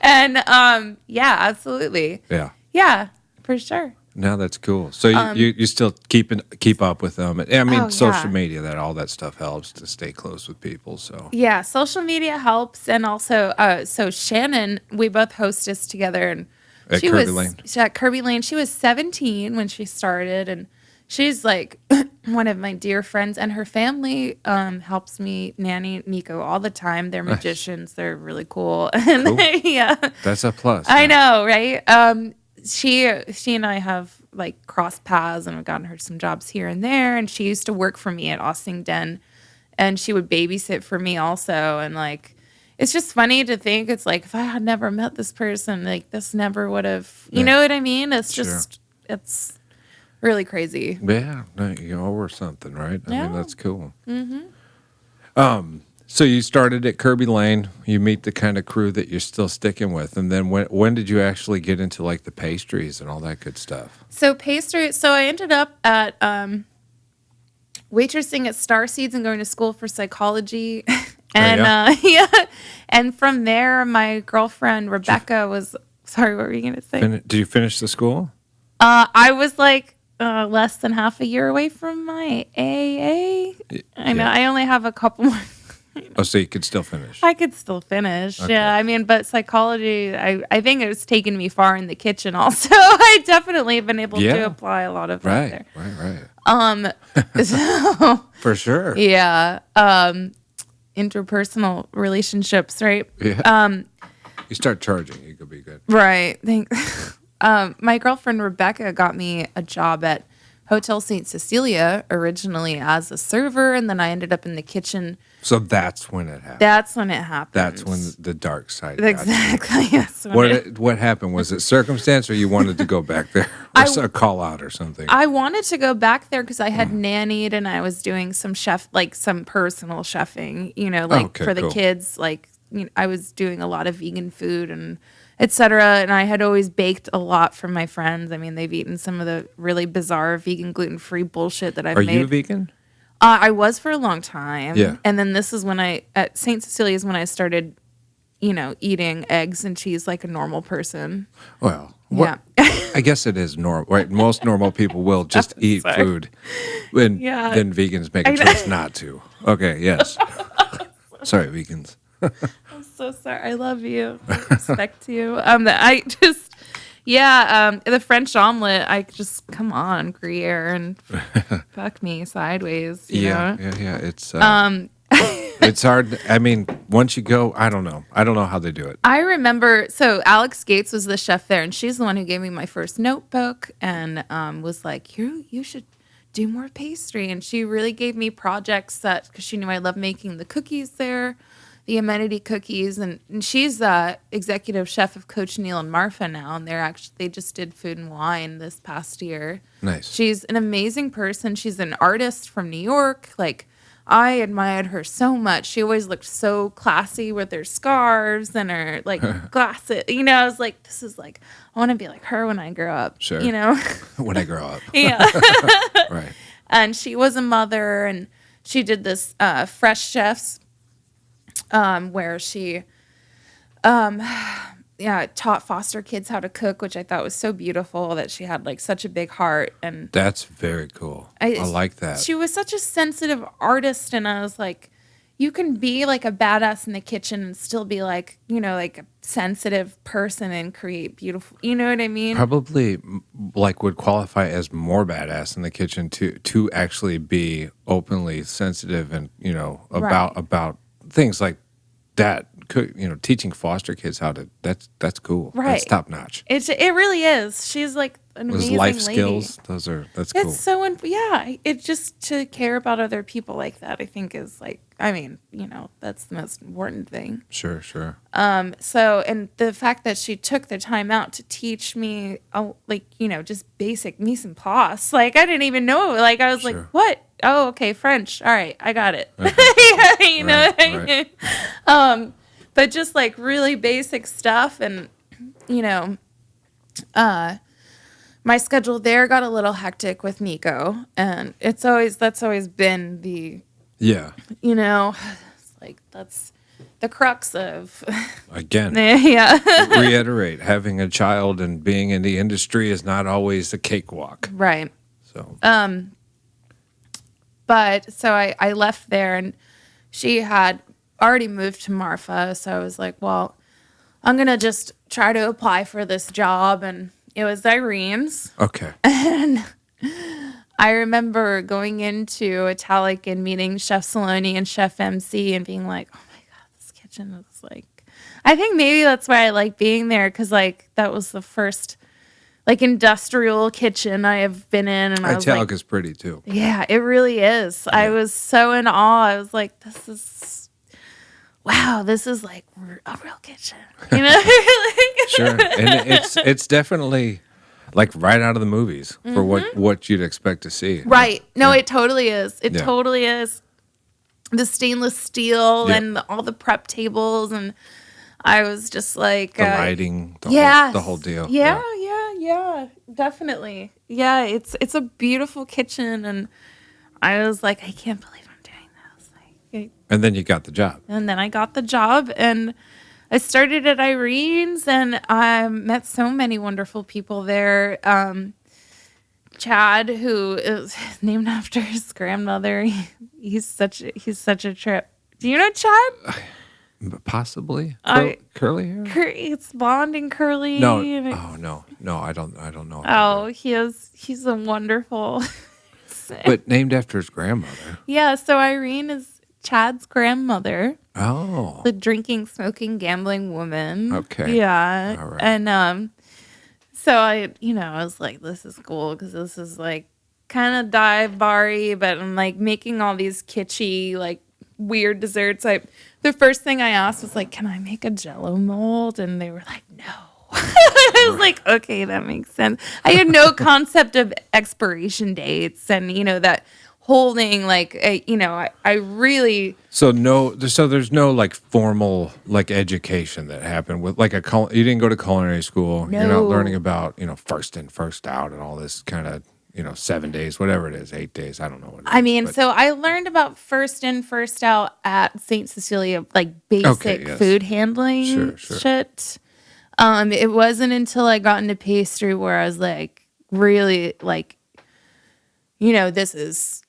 Speaker 2: And yeah, absolutely,
Speaker 1: Yeah.
Speaker 2: yeah, for sure.
Speaker 1: No, that's cool. So you still keep up with them. I mean,
Speaker 2: Oh,
Speaker 1: social
Speaker 2: yeah.
Speaker 1: media, all that stuff helps to stay close with people. So
Speaker 2: Yeah, social media helps, and also, so Shannon, we both hostess together, and
Speaker 1: At
Speaker 2: she
Speaker 1: Kirby
Speaker 2: was
Speaker 1: Lane.
Speaker 2: at Kirby Lane. She was 17 when she started, and she's like one of my dear friends, and her family helps me nanny Nico all the time. They're magicians. They're really cool. And
Speaker 1: Cool.
Speaker 2: yeah,
Speaker 1: that's a plus.
Speaker 2: I
Speaker 1: yeah.
Speaker 2: know, right? She and I have like crossed paths, and I've gotten her some jobs here and there. And she used to work for me at Austin Den, and she would babysit for me also. And like, it's just funny to think, it's like, if I had never met this person, like this never would have, you know what I mean? It's
Speaker 1: Sure.
Speaker 2: just, it's really crazy.
Speaker 1: Yeah, no, you owe her something, right? I mean,
Speaker 2: Yeah.
Speaker 1: that's cool. So you started at Kirby Lane. You meet the kind of crew that you're still sticking with, and then when did you actually get into like the pastries and all that good stuff?
Speaker 2: So I ended up at waitressing at Star Seeds and going to school for psychology. And
Speaker 1: yeah?
Speaker 2: And from there, my girlfriend Rebecca was. Sorry, what were you gonna say?
Speaker 1: Did you finish the school?
Speaker 2: I was like less than half a year away from my AA. I know.
Speaker 1: yeah.
Speaker 2: I only have a couple more.
Speaker 1: Oh, so you could still finish.
Speaker 2: I could still finish.
Speaker 1: Okay.
Speaker 2: Yeah, I mean, but psychology, I think it was taking me far in the kitchen. Also, I definitely have been able
Speaker 1: Yeah.
Speaker 2: to apply a lot of that there.
Speaker 1: Right.
Speaker 2: So
Speaker 1: For sure.
Speaker 2: yeah, interpersonal relationships, right?
Speaker 1: Yeah. You start charging, you could be good.
Speaker 2: Right. Thanks. My girlfriend Rebecca got me a job at Hotel St. Cecilia originally as a server, and then I ended up in the kitchen.
Speaker 1: So that's when it happened.
Speaker 2: That's when it happened.
Speaker 1: That's when the dark side. got you.
Speaker 2: Exactly. Yes. when
Speaker 1: What happened? Was it circumstance, or you wanted to go back there, or a call out, or something?
Speaker 2: I wanted to go back there because I had nannied and I was doing some some personal chefing,
Speaker 1: Okay,
Speaker 2: for the
Speaker 1: cool.
Speaker 2: kids. Like, I was doing a lot of vegan food and et cetera. And I had always baked a lot for my friends. I mean, they've eaten some of the really bizarre vegan gluten-free bullshit that I've
Speaker 1: Are
Speaker 2: made.
Speaker 1: you vegan?
Speaker 2: I was for a long time.
Speaker 1: Yeah.
Speaker 2: And then this is when at St. Cecilia's when I started, eating eggs and cheese like a normal person.
Speaker 1: Well,
Speaker 2: Yeah.
Speaker 1: I guess it is normal, right? Most normal people will just eat
Speaker 2: Sorry.
Speaker 1: food, and
Speaker 2: Yeah.
Speaker 1: then vegans make a choice not to. Okay, yes. Sorry, vegans.
Speaker 2: I'm so sorry. I love you. I respect you. The French omelet, come on, Gruyere, and fuck me sideways, you know?
Speaker 1: Yeah. It's hard. I mean, once you go, I don't know how they do it.
Speaker 2: I remember, so Alex Gates was the chef there, and she's the one who gave me my first notebook and was like, you should do more pastry. And she really gave me projects because she knew I love making the cookies there. the amenity cookies, and she's the executive chef of Coach Neil and Marfa now, and they just did Food and Wine this past year.
Speaker 1: Nice.
Speaker 2: She's an amazing person. She's an artist from New York. Like, I admired her so much. She always looked so classy with her scarves and her like glasses. You know, I was like, this is like, I want to be like her when I grow up.
Speaker 1: Sure.
Speaker 2: You know,
Speaker 1: When I grow up.
Speaker 2: yeah.
Speaker 1: Right.
Speaker 2: And she was a mother, and she did this Fresh Chefs, where she taught foster kids how to cook, which I thought was so beautiful, that she had like such a big heart. And
Speaker 1: That's very cool. I like that.
Speaker 2: she was such a sensitive artist, and I was like, you can be like a badass in the kitchen and still be like, you know, like a sensitive person and create beautiful, you know what I mean?
Speaker 1: Probably like would qualify as more badass in the kitchen to actually be openly sensitive and, you know, about things like that. You know, teaching foster kids how to, that's cool.
Speaker 2: Right.
Speaker 1: That's top notch.
Speaker 2: It really is. She's like an
Speaker 1: Those
Speaker 2: amazing
Speaker 1: life
Speaker 2: lady.
Speaker 1: skills, that's cool.
Speaker 2: It's so, it just to care about other people like that, I think is like, I mean, you know, that's the most important thing.
Speaker 1: Sure.
Speaker 2: So, and the fact that she took the time out to teach me, like, you know, just basic mise en place. Like, I didn't even know. Like, I was like, what? Oh, okay, French. All right, I got it. You know what I mean? But just like really basic stuff. And, you know, my schedule there got a little hectic with Nico. And that's always been the, you know, it's like that's the crux of.
Speaker 1: Again, reiterate, having a child and being in the industry is not always a cakewalk.
Speaker 2: Right.
Speaker 1: So.
Speaker 2: But so I left there, and she had already moved to Marfa. So I was like, well, I'm going to just try to apply for this job. And it was Irene's.
Speaker 1: Okay.
Speaker 2: And I remember going into Italic and meeting Chef Saloni and Chef MC and being like, oh my God, this kitchen is like, I think maybe that's why I like being there. Cause like that was the first like industrial kitchen I have been in. And I was
Speaker 1: Italic
Speaker 2: like,
Speaker 1: is pretty too.
Speaker 2: yeah, it really is. Yeah. I was so in awe. I was like, this is like a real kitchen, you know?
Speaker 1: Sure. And it's definitely like right out of the movies for what you'd expect to see.
Speaker 2: Right. No, it totally is. It totally is. The stainless steel and all the prep tables, and I was just like
Speaker 1: the lighting, the whole deal.
Speaker 2: Yeah, definitely. Yeah, it's a beautiful kitchen, and I was like, I can't believe I'm doing this. Like,
Speaker 1: and then you got the job.
Speaker 2: And then I got the job, and I started at Irene's, and I met so many wonderful people there. Chad, who is named after his grandmother, he's such a trip. Do you know Chad?
Speaker 1: Possibly curly hair.
Speaker 2: It's blonde and curly.
Speaker 1: No, no, I don't know.
Speaker 2: Oh, he's a wonderful.
Speaker 1: But named after his grandmother.
Speaker 2: Yeah, so Irene is Chad's grandmother.
Speaker 1: Oh,
Speaker 2: the drinking, smoking, gambling woman.
Speaker 1: Okay.
Speaker 2: Yeah,
Speaker 1: all right.
Speaker 2: And so I was like, this is cool because this is like kind of dive bar-y, but I'm like making all these kitschy like weird desserts. The first thing I asked was like, can I make a Jell-O mold? And they were like, no. I was like, okay, that makes sense. I had no concept of expiration dates and, that holding like, I really.
Speaker 1: So there's no like formal like education that happened with like you didn't go to culinary school.
Speaker 2: No.
Speaker 1: You're not learning about, first in, first out and all this kind of, 7 days, whatever it is, 8 days. I don't know what it is.
Speaker 2: I mean, so I learned about first in, first out at St. Cecilia, like basic food handling shit. It wasn't until I got into pastry where I was like, really like, this is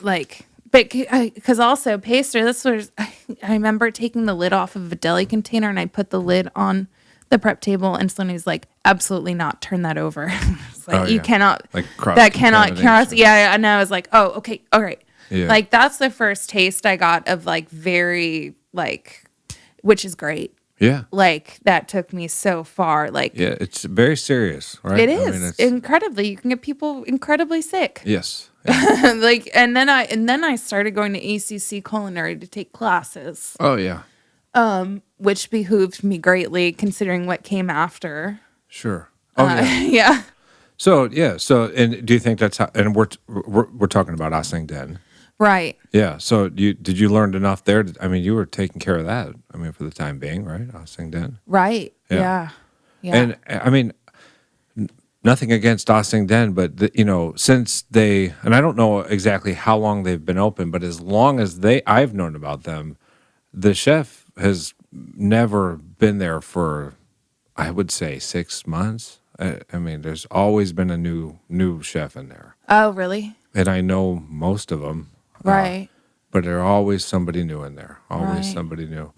Speaker 2: like, but because also pastry, this was, I remember taking the lid off of a deli container and I put the lid on the prep table and Sonny's like, absolutely not, turn that over. It's like, you cannot,
Speaker 1: like
Speaker 2: that cannot cross. Yeah. And I was like, oh, okay. All right.
Speaker 1: Yeah.
Speaker 2: Like that's the first taste I got of like very like, which is great.
Speaker 1: Yeah.
Speaker 2: Like that took me so far. Like,
Speaker 1: yeah, it's very serious, right?
Speaker 2: It is incredibly. You can get people incredibly sick.
Speaker 1: Yes.
Speaker 2: Yeah. Like, and then I started going to ACC culinary to take classes.
Speaker 1: Oh yeah.
Speaker 2: which behooved me greatly considering what came after.
Speaker 1: Sure. Oh yeah.
Speaker 2: Yeah.
Speaker 1: So yeah. So and do you think that's how? And we're talking about Asing Den.
Speaker 2: Right.
Speaker 1: Yeah. So did you learn enough there? I mean, you were taking care of that. I mean, for the time being, right? Asing Den.
Speaker 2: Right.
Speaker 1: Yeah.
Speaker 2: Yeah. Yeah.
Speaker 1: And I mean, nothing against Asing Den, but since they, and I don't know exactly how long they've been open, but as long as I've known about them, the chef has never been there for, I would say, 6 months. I mean, there's always been a new chef in there,
Speaker 2: Oh, really?
Speaker 1: and I know most of them.
Speaker 2: Right.
Speaker 1: But there's always somebody new in there. Always
Speaker 2: Right.
Speaker 1: somebody new.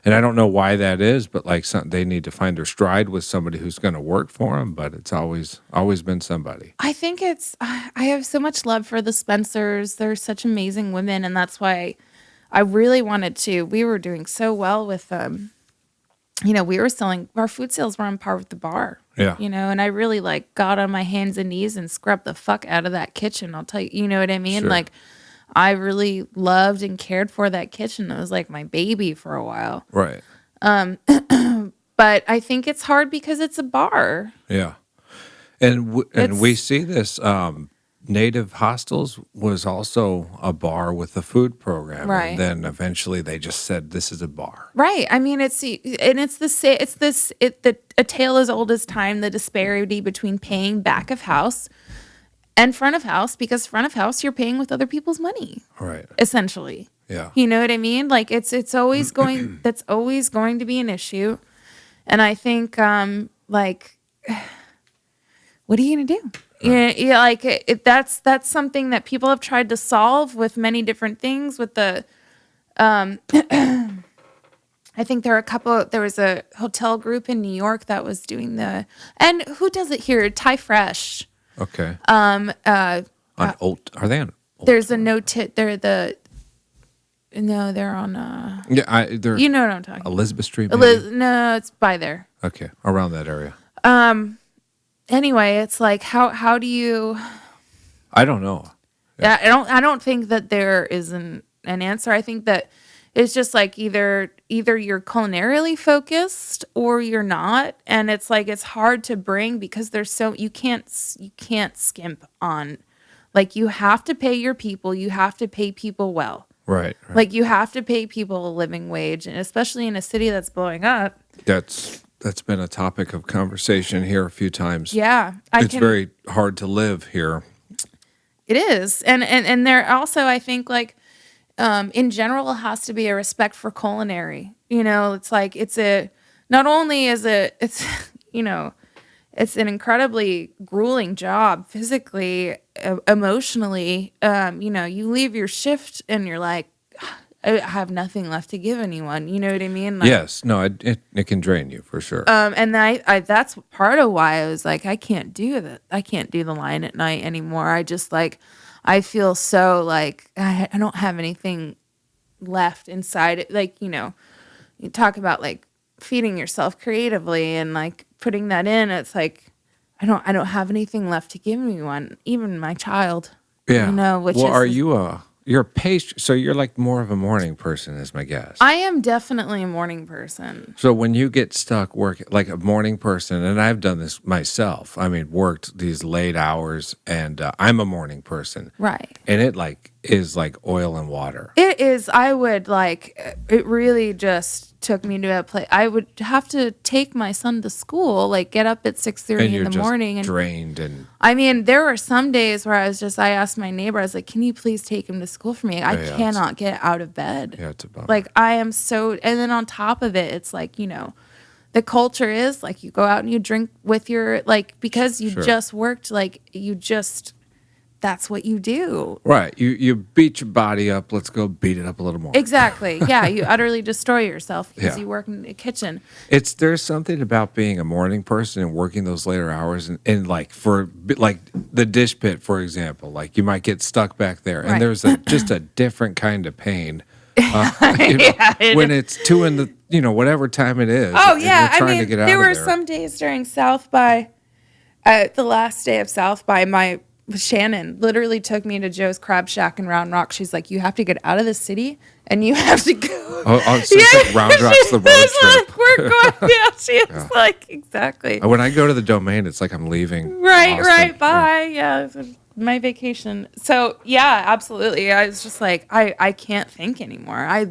Speaker 1: And I don't know why that is, but like they need to find their stride with somebody who's going to work for them. But it's always been somebody.
Speaker 2: I think I have so much love for the Spencers. They're such amazing women. And that's why I really wanted to. We were doing so well with them. We were selling, our food sales were on par with the bar.
Speaker 1: Yeah.
Speaker 2: And I really got on my hands and knees and scrubbed the fuck out of that kitchen. I'll tell you, you know what I mean?
Speaker 1: Sure.
Speaker 2: Like, I really loved and cared for that kitchen. It was like my baby for a while.
Speaker 1: Right.
Speaker 2: But I think it's hard because it's a bar.
Speaker 1: Yeah. And we see this. Native Hostels was also a bar with a food program,
Speaker 2: Right.
Speaker 1: and then eventually they just said this is a bar.
Speaker 2: Right. I mean, it's a tale as old as time, the disparity between paying back of house and front of house, because front of house, you're paying with other people's money,
Speaker 1: Right.
Speaker 2: essentially.
Speaker 1: Yeah.
Speaker 2: You know what I mean? Like it's always going, that's always going to be an issue. And I think, what are you going to do? Yeah, like that's something that people have tried to solve with many different things. With the, I think there was a hotel group in New York that was doing and who does it here? Thai Fresh.
Speaker 1: Okay. On Old, are they on? Old
Speaker 2: There's a they're they're on.
Speaker 1: Yeah, they're.
Speaker 2: You know what I'm talking about.
Speaker 1: Elizabeth Street. Maybe?
Speaker 2: No, it's by there.
Speaker 1: Okay, around that area.
Speaker 2: Anyway, it's like how do you?
Speaker 1: I don't know.
Speaker 2: Yeah. I don't think that there is an answer. I think that it's just like either you're culinarily focused or you're not, and it's like it's hard to bring because there's you can't skimp on, like you have to pay your people, you have to pay people well.
Speaker 1: Right.
Speaker 2: Like you have to pay people a living wage, and especially in a city that's blowing up.
Speaker 1: That's been a topic of conversation here a few times.
Speaker 2: Yeah,
Speaker 1: it's very hard to live here.
Speaker 2: It is, and there also, I think, like in general, it has to be a respect for culinary. It's like it's not only is it's it's an incredibly grueling job physically, emotionally. You leave your shift and you're like, I have nothing left to give anyone. You know what I mean? Like,
Speaker 1: yes. No, it can drain you for sure.
Speaker 2: And I that's part of why I was like, I can't do that. I can't do the line at night anymore. I just I feel so like I don't have anything left inside it. Like, you talk about like feeding yourself creatively and like putting that in. It's like, I don't have anything left to give anyone, even my child.
Speaker 1: Yeah.
Speaker 2: Which
Speaker 1: well,
Speaker 2: is
Speaker 1: are you you're a pastry, so you're like more of a morning person, is my guess.
Speaker 2: I am definitely a morning person.
Speaker 1: So when you get stuck working like a morning person, and I've done this myself, I mean, worked these late hours, and I'm a morning person.
Speaker 2: Right.
Speaker 1: And it is like oil and water.
Speaker 2: It is. I would it really just took me to a place. I would have to take my son to school, like get up at 6:30 in the morning, and
Speaker 1: drained. And
Speaker 2: I mean, there were some days where I asked my neighbor, I was like, "Can you please take him to school for me? I cannot get out of bed."
Speaker 1: Yeah, it's a bummer.
Speaker 2: Like I am so. And then on top of it, it's like the culture is like you go out and you drink with your because you just worked, that's what you do.
Speaker 1: Right. You beat your body up. Let's go beat it up a little more.
Speaker 2: Exactly. Yeah. You utterly destroy yourself because you work in the kitchen.
Speaker 1: There's something about being a morning person and working those later hours and like for like the dish pit, for example, like you might get stuck back there and there's just a different kind of pain. When it's 2 in the, whatever time it is.
Speaker 2: Oh yeah.
Speaker 1: I mean,
Speaker 2: there were some days during South by, the last day of South by, Shannon literally took me to Joe's Crab Shack in Round Rock. She's like, you have to get out of the city and you have to go.
Speaker 1: So it's like Round Rock's the road trip.
Speaker 2: Like, we're going. Yeah, she was like, exactly.
Speaker 1: When I go to the Domain, it's like I'm leaving.
Speaker 2: Right,
Speaker 1: Austin.
Speaker 2: right. Bye. Yeah, my vacation. So yeah, absolutely. I was just like, I can't think anymore. I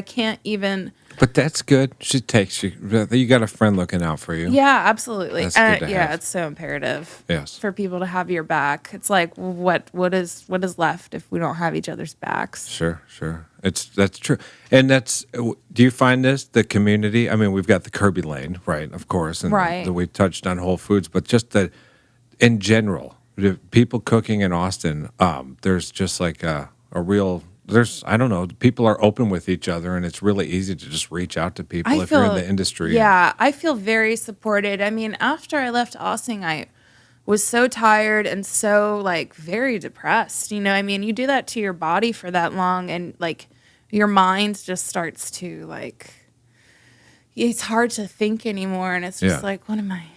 Speaker 2: can't even.
Speaker 1: But that's good. She takes you. You got a friend looking out for you.
Speaker 2: Yeah, absolutely.
Speaker 1: That's good to
Speaker 2: Yeah,
Speaker 1: have.
Speaker 2: it's so imperative.
Speaker 1: Yes.
Speaker 2: For people to have your back. It's like, what is left if we don't have each other's backs?
Speaker 1: Sure. That's true. And do you find the community? I mean, we've got the Kirby Lane, right? Of course, and
Speaker 2: Right.
Speaker 1: we touched on Whole Foods, but just in general, the people cooking in Austin, there's just like a real. I don't know, people are open with each other, and it's really easy to just reach out to people if you're in the industry.
Speaker 2: Yeah, I feel very supported. I mean, after I left Austin, I was so tired and so like very depressed. I mean, you do that to your body for that long, and like your mind just starts to like, it's hard to think anymore, and it's just like, what am I?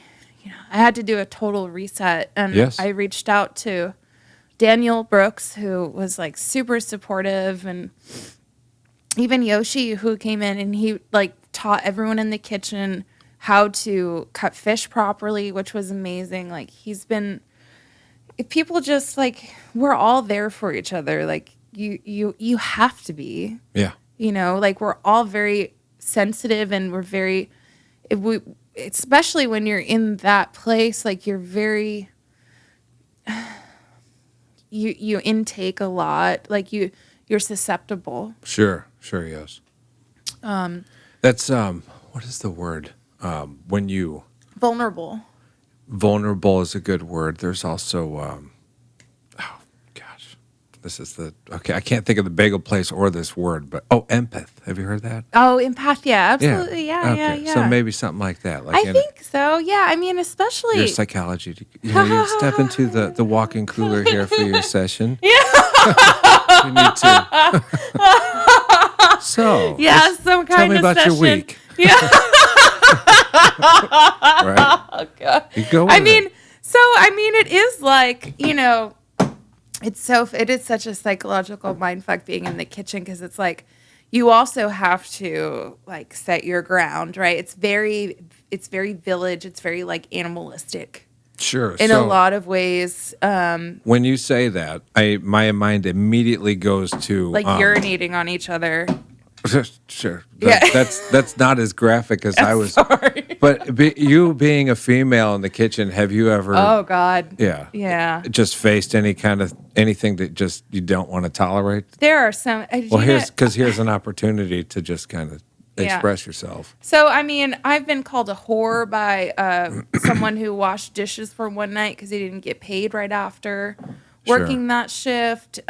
Speaker 2: I had to do a total reset, and I reached out to Daniel Brooks, who was like super supportive, and even Yoshi, who came in and he like taught everyone in the kitchen how to cut fish properly, which was amazing. Like people just like, we're all there for each other. Like you have to be, like we're all very sensitive, and we're very, especially when you're in that place, like you're very, you intake a lot, like you're susceptible.
Speaker 1: Sure, yes. That's what is the word? When you
Speaker 2: Vulnerable
Speaker 1: is a good word. There's also oh gosh, I can't think of the bagel place or this word, but empath. Have you heard that?
Speaker 2: Oh, empath, yeah, absolutely. Yeah.
Speaker 1: So maybe something like that. Like
Speaker 2: I think so. Yeah, I mean, especially
Speaker 1: your psychology. You step into the walk-in cooler here for your session. Yeah. You need to. So
Speaker 2: yeah, some kind
Speaker 1: tell me
Speaker 2: of
Speaker 1: about
Speaker 2: session.
Speaker 1: your week.
Speaker 2: Yeah.
Speaker 1: Right.
Speaker 2: Oh God.
Speaker 1: You go.
Speaker 2: I mean, it is like, it is such a psychological mindfuck being in the kitchen, because it's like you also have to like set your ground, right? It's very village. It's very like animalistic.
Speaker 1: Sure.
Speaker 2: In a lot of ways.
Speaker 1: When you say that, my mind immediately goes to
Speaker 2: like urinating on each other.
Speaker 1: Sure. That's not as graphic as I was.
Speaker 2: Sorry.
Speaker 1: But you being a female in the kitchen, have you ever?
Speaker 2: Oh God.
Speaker 1: Yeah.
Speaker 2: Yeah.
Speaker 1: Just faced anything that just you don't want to tolerate?
Speaker 2: There are some.
Speaker 1: Well, here's an opportunity to just kind of express yourself.
Speaker 2: So, I mean, I've been called a whore by someone who washed dishes for one night because he didn't get paid right after working that shift.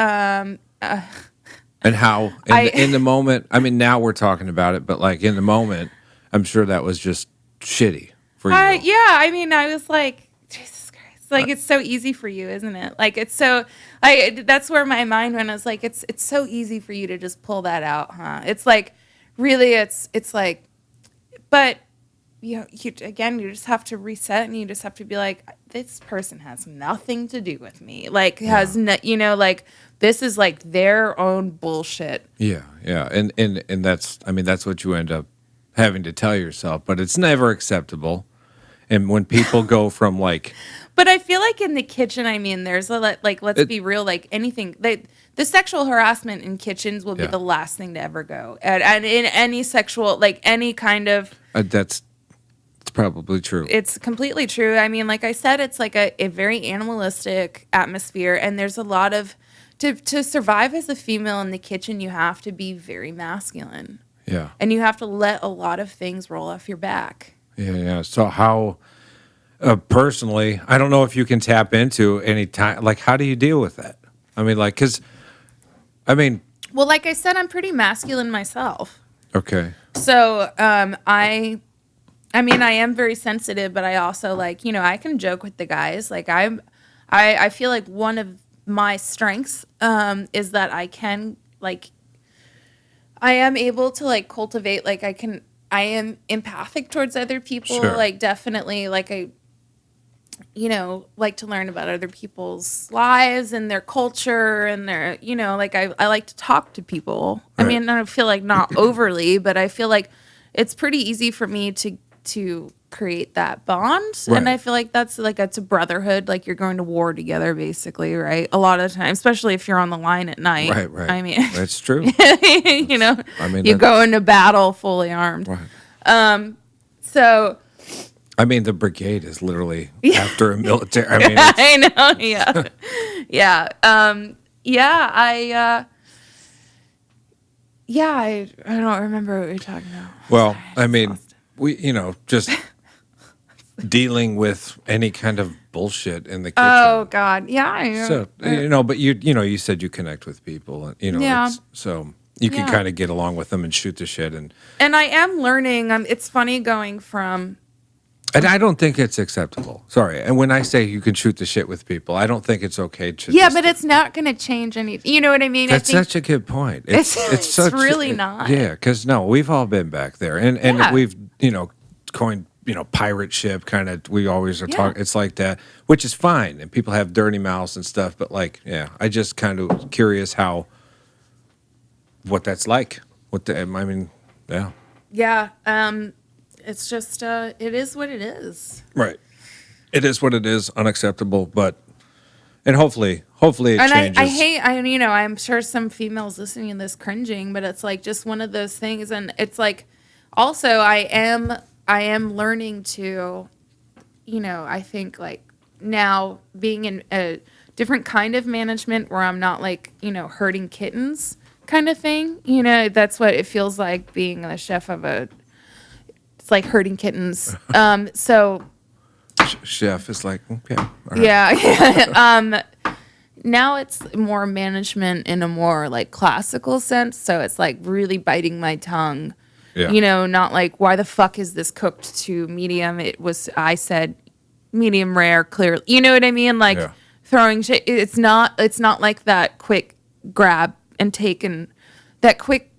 Speaker 1: And how in the moment? I mean, now we're talking about it, but like in the moment, I'm sure that was just shitty for you.
Speaker 2: Yeah, I mean, I was like, Jesus Christ, like it's so easy for you, isn't it? Like it's so. That's where my mind went. I was like, it's so easy for you to just pull that out, huh? It's like, really, it's like, but you just have to reset, and you just have to be like, this person has nothing to do with me. Like like this is like their own bullshit.
Speaker 1: Yeah, and that's what you end up having to tell yourself, but it's never acceptable. And when people go from like,
Speaker 2: but I feel like in the kitchen, I mean, there's let's be real, like anything the sexual harassment in kitchens will be the last thing to ever go, and in any sexual, like any kind of
Speaker 1: it's probably true.
Speaker 2: It's completely true. I mean, like I said, it's like a very animalistic atmosphere, and there's a lot of to survive as a female in the kitchen, you have to be very masculine.
Speaker 1: Yeah.
Speaker 2: And you have to let a lot of things roll off your back.
Speaker 1: Yeah. So how, personally, I don't know if you can tap into any time, like how do you deal with that? I mean, like,
Speaker 2: well, like I said, I'm pretty masculine myself.
Speaker 1: Okay.
Speaker 2: So, I am very sensitive, but I also like, I can joke with the guys. Like I feel like one of my strengths is that I can like I am able to like cultivate, like I am empathic towards other people.
Speaker 1: Sure.
Speaker 2: Like definitely like like to learn about other people's lives and their culture and their, like I like to talk to people. I
Speaker 1: Right.
Speaker 2: mean, I feel like not overly, but I feel like it's pretty easy for me to create that bond.
Speaker 1: Right.
Speaker 2: And I feel like that's a brotherhood. Like you're going to war together, basically, right? A lot of the time, especially if you're on the line at night.
Speaker 1: Right.
Speaker 2: I mean,
Speaker 1: That's true. I mean,
Speaker 2: you go into battle fully armed.
Speaker 1: Right.
Speaker 2: So
Speaker 1: I mean, the brigade is literally after a military. I mean,
Speaker 2: I know. Yeah. Yeah. I don't remember what we were talking about.
Speaker 1: well,
Speaker 2: Sorry,
Speaker 1: I mean,
Speaker 2: lost it.
Speaker 1: we, just dealing with any kind of bullshit in the kitchen.
Speaker 2: Oh God. Yeah. I know.
Speaker 1: So, but you said you connect with people, and
Speaker 2: Yeah.
Speaker 1: so you can
Speaker 2: Yeah.
Speaker 1: kind of get along with them and shoot the shit, and
Speaker 2: I am learning. It's funny going from.
Speaker 1: I don't think it's acceptable. Sorry, and when I say you can shoot the shit with people, I don't think it's okay to.
Speaker 2: Yeah, but it's not going to change anything. You know what I mean?
Speaker 1: That's
Speaker 2: I think
Speaker 1: such a good point.
Speaker 2: It's really not.
Speaker 1: Yeah, because we've all been back there, and
Speaker 2: Yeah.
Speaker 1: we've coined pirate ship kind of. We always are
Speaker 2: Yeah.
Speaker 1: talking. It's like that, which is fine, and people have dirty mouths and stuff. But I just kind of curious what that's like. Yeah.
Speaker 2: Yeah. It's just it is what it is.
Speaker 1: Right. It is what it is, unacceptable, and hopefully it
Speaker 2: And
Speaker 1: changes.
Speaker 2: I hate, I'm sure some females listening to this cringing, but it's like just one of those things. And it's like, also I am learning to, I think like now being in a different kind of management where I'm not like, herding kittens kind of thing. That's what it feels like being the chef of it's like herding kittens. So
Speaker 1: Chef is like, okay. All right.
Speaker 2: yeah. Now it's more management in a more like classical sense. So it's like really biting my tongue.
Speaker 1: Yeah.
Speaker 2: Not like, why the fuck is this cooked to medium? I said medium rare, clearly. You know what I mean? Like
Speaker 1: Yeah.
Speaker 2: throwing shit. It's not like that quick grab and take and that quick